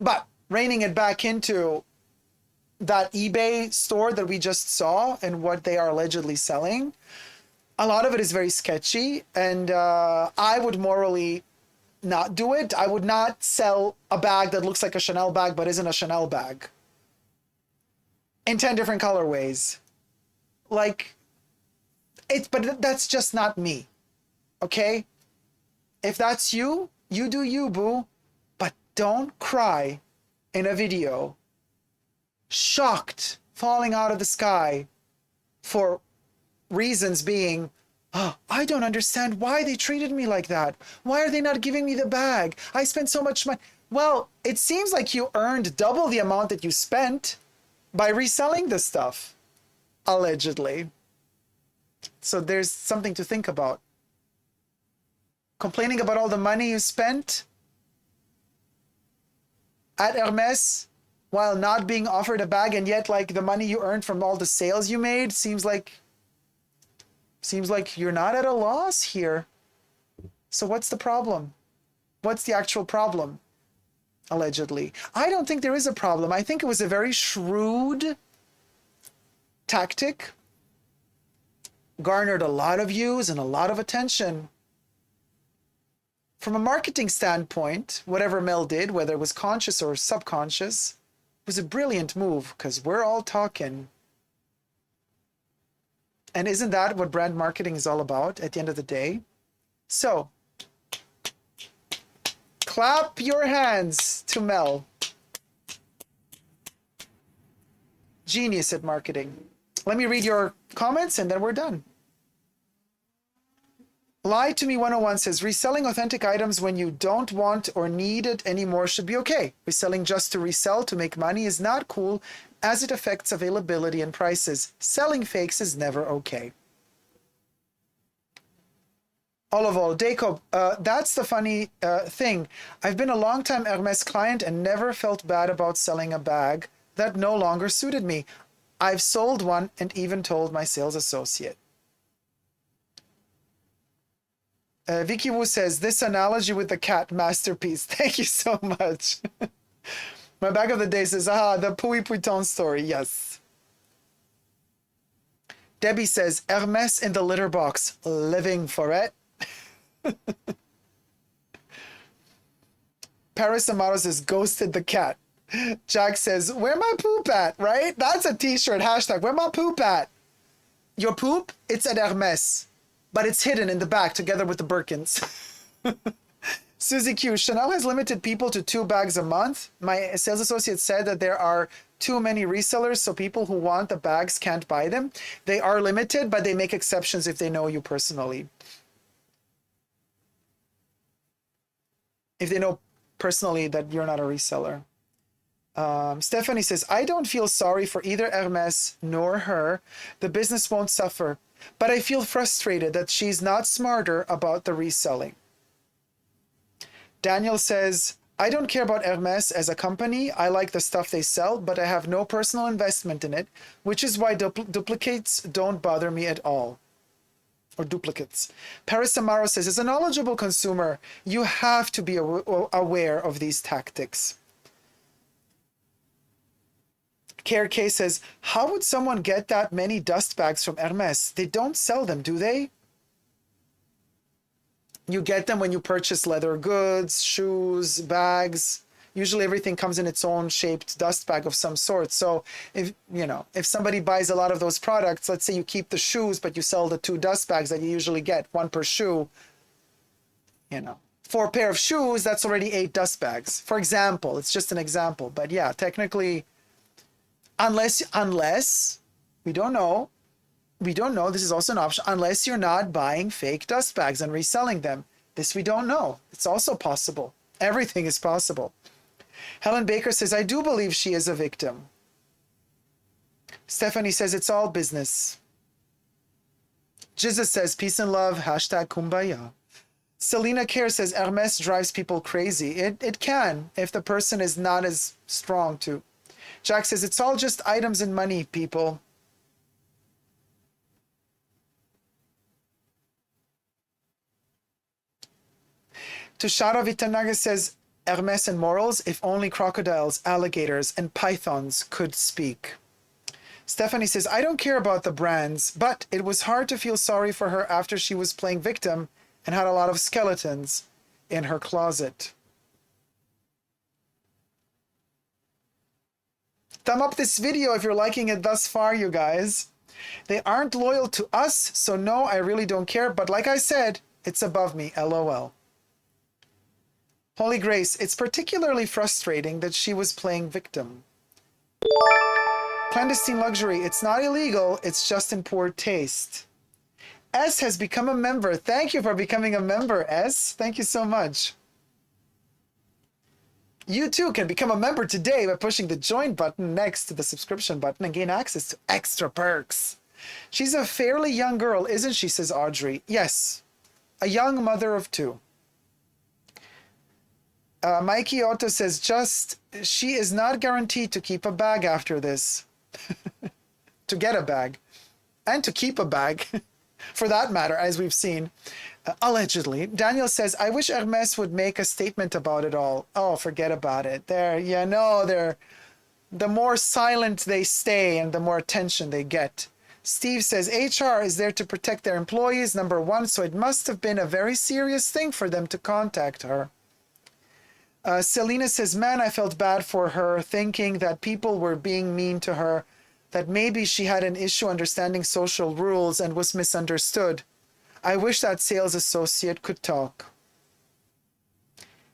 But reining it back into that eBay store that we just saw and what they are allegedly selling, a lot of it is very sketchy, and I would morally not do it. I would not sell a bag that looks like a Chanel bag but isn't a Chanel bag in 10 different colorways. Like, but that's just not me. Okay? If that's you, you do you, boo. But don't cry in a video shocked, falling out of the sky for reasons being, oh, I don't understand why they treated me like that. Why are they not giving me the bag? I spent so much money. Well, it seems like you earned double the amount that you spent by reselling the stuff, allegedly. So there's something to think about. Complaining about all the money you spent at Hermès while not being offered a bag, and yet like the money you earned from all the sales you made seems like you're not at a loss here. So what's the problem? What's the actual problem? Allegedly. I don't think there is a problem. I think it was a very shrewd tactic, garnered a lot of views and a lot of attention. From a marketing standpoint, whatever Mel did, whether it was conscious or subconscious, was a brilliant move, because we're all talking. And isn't that what brand marketing is all about at the end of the day? So, clap your hands to Mel. Genius at marketing. Let me read your comments and then we're done. Lie to Me 101 says, reselling authentic items when you don't want or need it anymore should be okay. Reselling just to resell to make money is not cool, as it affects availability and prices. Selling fakes is never okay. All, Dacob, that's the funny thing. I've been a long-time Hermès client and never felt bad about selling a bag that no longer suited me. I've sold one and even told my sales associate. Vicky Wu says, this analogy with the cat, masterpiece. Thank you so much. My bag of the day says, the Pouy Pouton story. Yes. Debbie says, Hermès in the litter box, living for it. Paris Amato says, ghosted the cat. Jack says, where my poop at, right? That's a t-shirt, hashtag, where my poop at? Your poop, it's at Hermès, but it's hidden in the back together with the Birkins. Susie Q, Chanel has limited people to 2 bags a month. My sales associate said that there are too many resellers, so people who want the bags can't buy them. They are limited, but they make exceptions if they know you personally. If they know personally that you're not a reseller. Stephanie says, I don't feel sorry for either Hermes nor her. The business won't suffer, but I feel frustrated that she's not smarter about the reselling. Daniel says, I don't care about Hermes as a company. I like the stuff they sell, but I have no personal investment in it, which is why duplicates don't bother me at all. Or duplicates. Paris Amaro says, as a knowledgeable consumer, you have to be aware of these tactics. Care K says, how would someone get that many dust bags from Hermes? They don't sell them, do they? You get them when you purchase leather goods, shoes, bags. Usually everything comes in its own shaped dust bag of some sort. So if somebody buys a lot of those products, let's say you keep the shoes, but you sell the 2 dust bags that you usually get, 1 per shoe, for a pair of shoes, that's already 8 dust bags. For example, it's just an example. But yeah, technically, unless we don't know, this is also an option, unless you're not buying fake dust bags and reselling them. This we don't know. It's also possible. Everything is possible. Helen Baker says, I do believe she is a victim. Stephanie says, it's all business. Jesus says, peace and love, hashtag kumbaya. Selena Kerr says, Hermes drives people crazy. It can, if the person is not as strong too. Jack says, it's all just items and money, people. Tushara Vitanaga says, Hermes and morals, if only crocodiles, alligators, and pythons could speak. Stephanie says, I don't care about the brands, but it was hard to feel sorry for her after she was playing victim and had a lot of skeletons in her closet. Thumb up this video if you're liking it thus far, you guys. They aren't loyal to us, so no, I really don't care. But like I said, it's above me, LOL. Holy Grace, it's particularly frustrating that she was playing victim. Clandestine luxury, it's not illegal, it's just in poor taste. S has become a member. Thank you for becoming a member, S. Thank you so much. You too can become a member today by pushing the join button next to the subscription button and gain access to extra perks. She's a fairly young girl, isn't she, says Audrey. Yes, a young mother of 2. Mikey Otto says, she is not guaranteed to keep a bag after this. To get a bag. And to keep a bag. For that matter, as we've seen. Allegedly. Daniel says, I wish Hermes would make a statement about it all. Oh, forget about it. The more silent they stay and the more attention they get. Steve says, HR is there to protect their employees, number 1, so it must have been a very serious thing for them to contact her. Selena says, man, I felt bad for her, thinking that people were being mean to her, that maybe she had an issue understanding social rules and was misunderstood. I wish that sales associate could talk.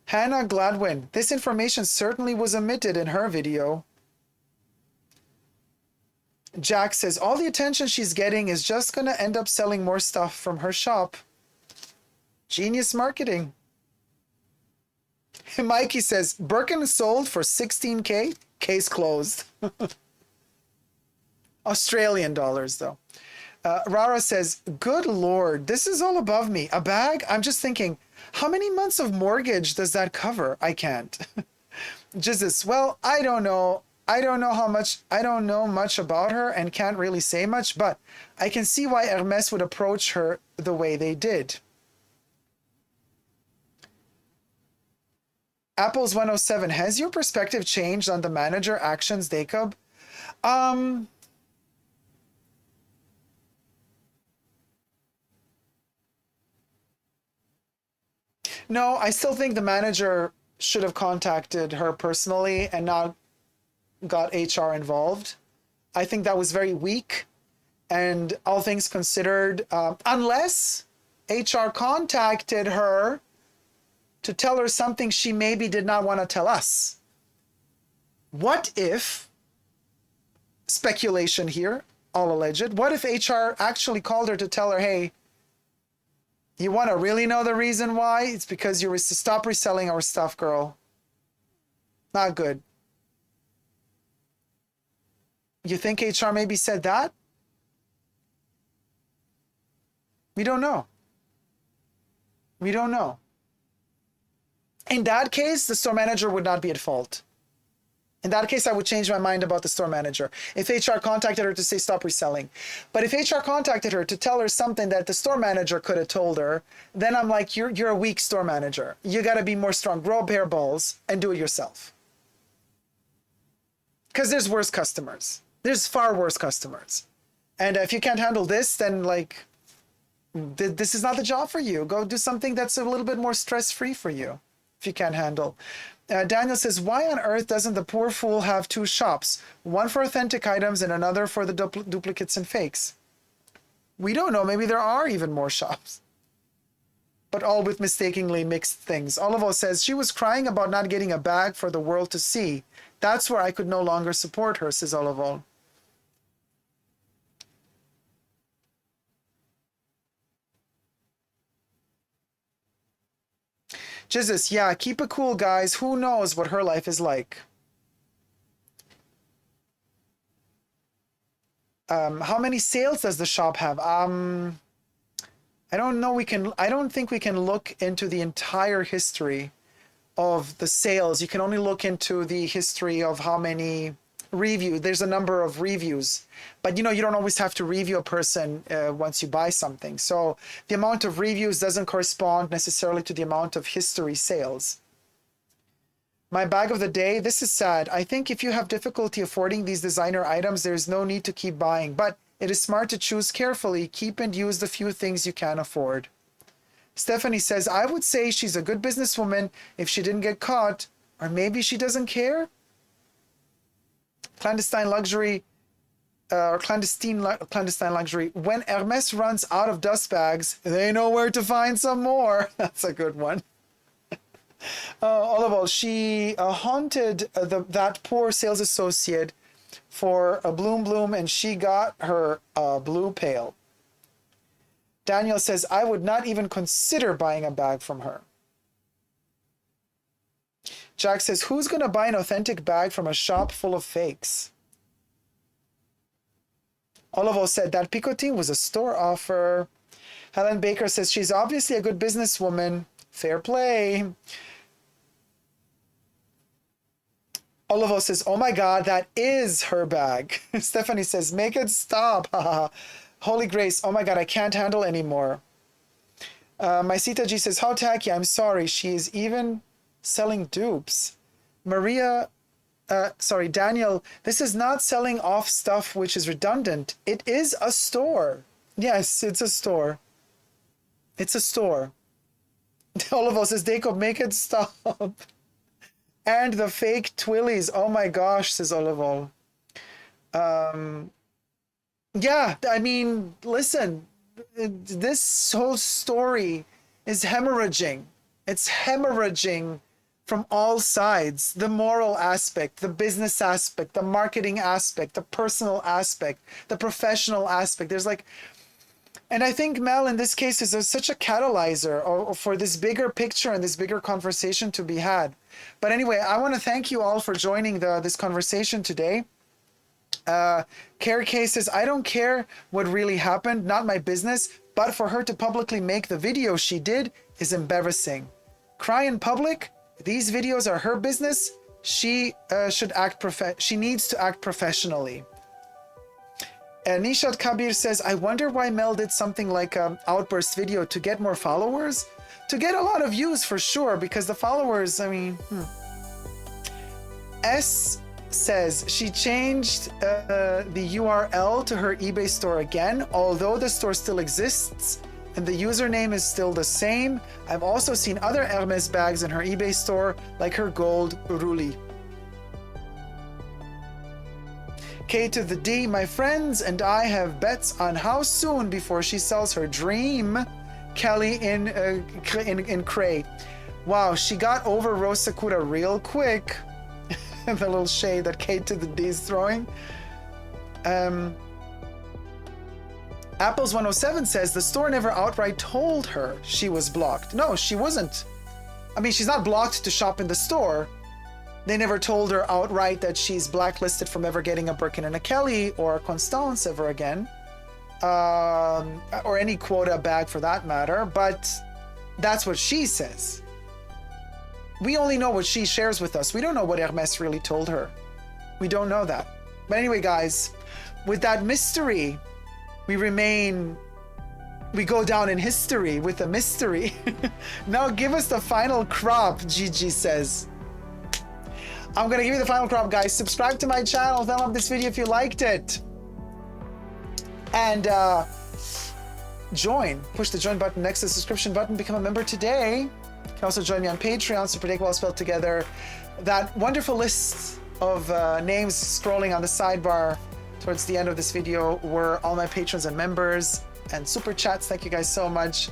Hannah Gladwin, this information certainly was omitted in her video. Jack says, all the attention she's getting is just going to end up selling more stuff from her shop. Genius marketing. Mikey says, Birkin sold for 16K, case closed. Australian dollars, though. Rara says, good Lord, this is all above me. A bag? I'm just thinking, how many months of mortgage does that cover? I can't. Jesus, well, I don't know. I don't know much about her and can't really say much, but I can see why Hermes would approach her the way they did. Apples 107, has your perspective changed on the manager actions, Dacob? No, I still think the manager should have contacted her personally and not got HR involved. I think that was very weak, and all things considered, unless HR contacted her to tell her something she maybe did not want to tell us. What if speculation here, all alleged. What if HR actually called her to tell her, hey, you want to really know the reason why? It's because you were to stop reselling our stuff, girl. Not good. You think HR maybe said that? We don't know. We don't know. In that case, the store manager would not be at fault. In that case, I would change my mind about the store manager. If HR contacted her to say stop reselling. But if HR contacted her to tell her something that the store manager could have told her, then I'm like, you're a weak store manager. You got to be more strong. Grow a pair of balls and do it yourself. Because there's worse customers. There's far worse customers. And if you can't handle this, then like, this is not the job for you. Go do something that's a little bit more stress-free for you if you can't handle. Daniel says, why on earth doesn't the poor fool have two shops? One for authentic items and another for the duplicates and fakes. We don't know. Maybe there are even more shops. But all with mistakenly mixed things. Olivo says, she was crying about not getting a bag for the world to see. That's where I could no longer support her, says Olivo. Jesus, yeah, keep it cool, guys. Who knows what her life is like? How many sales does the shop have? I don't know. I don't think we can look into the entire history of the sales. You can only look into the history of how many reviews. There's a number of reviews, but you know, you don't always have to review a person once you buy something. So the amount of reviews doesn't correspond necessarily to the amount of history sales. My bag of the day. This is sad. I think if you have difficulty affording these designer items, there's no need to keep buying, but it is smart to choose carefully. Keep and use the few things you can afford. Stephanie says, I would say she's a good businesswoman if she didn't get caught, or maybe she doesn't care. Clandestine luxury, or clandestine luxury. When Hermès runs out of dust bags, they know where to find some more. That's a good one. All she haunted that poor sales associate for a bloom, and she got her blue pail. Daniel says, I would not even consider buying a bag from her. Jack says, who's going to buy an authentic bag from a shop full of fakes? Olivo said, that Picotin was a store offer. Helen Baker says, she's obviously a good businesswoman. Fair play. Olivo says, oh my God, that is her bag. Stephanie says, make it stop. Holy Grace, oh my God, I can't handle anymore. My Sita G says, how tacky, I'm sorry. She is even selling dupes. Daniel, this is not selling off stuff which is redundant. It is a store. Yes, it's a store. It's a store. Olivo says, Dacob, make it stop. And the fake Twillies. Oh my gosh, says Olivo. Yeah, I mean, listen, this whole story is hemorrhaging. It's hemorrhaging from all sides. The moral aspect, the business aspect, the marketing aspect, the personal aspect, the professional aspect. There's like, and I think Mel in this case is such a catalyzer for this bigger picture and this bigger conversation to be had. But anyway, I want to thank you all for joining this conversation today. Carrie K says, I don't care what really happened, not my business, but for her to publicly make the video she did is embarrassing. Cry in public? These videos are her business. She she needs to act professionally. Nishat Kabir says, I wonder why Mel did something like an outburst video to get more followers. To get a lot of views for sure, because the followers, I mean, S says she changed the URL to her eBay store again, although the store still exists and the username is still the same. I've also seen other Hermes bags in her eBay store, like her gold Ruli. K to the D, my friends and I have bets on how soon before she sells her dream. Kelly in Cray. Wow, she got over Rose Sakura real quick. The little shade that K to the D is throwing. Apples 107 says the store never outright told her she was blocked. No, she wasn't. I mean, she's not blocked to shop in the store. They never told her outright that she's blacklisted from ever getting a Birkin and a Kelly or a Constance ever again. Or any quota bag for that matter, but that's what she says. We only know what she shares with us. We don't know what Hermès really told her. We don't know that. But anyway, guys, with that mystery, we go down in history with a mystery. Now give us the final crop, Gigi says. I'm gonna give you the final crop, guys. Subscribe to my channel, thumb up this video if you liked it. And push the join button next to the subscription button, become a member today. You can also join me on Patreon, superdacob all spelled together. That wonderful list of names scrolling on the sidebar towards the end of this video were all my patrons and members and super chats. Thank you guys so much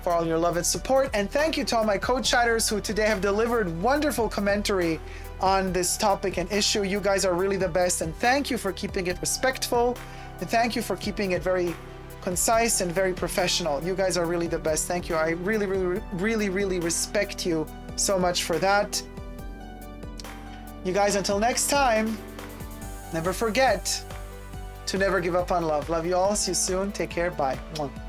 for all your love and support. And thank you to all my co-chatters who today have delivered wonderful commentary on this topic and issue. You guys are really the best, and thank you for keeping it respectful, and thank you for keeping it very concise and very professional. You guys are really the best. Thank you. I really respect you so much for that. You guys, until next time, never forget to never give up on love. Love you all. See you soon. Take care. Bye. Mwah.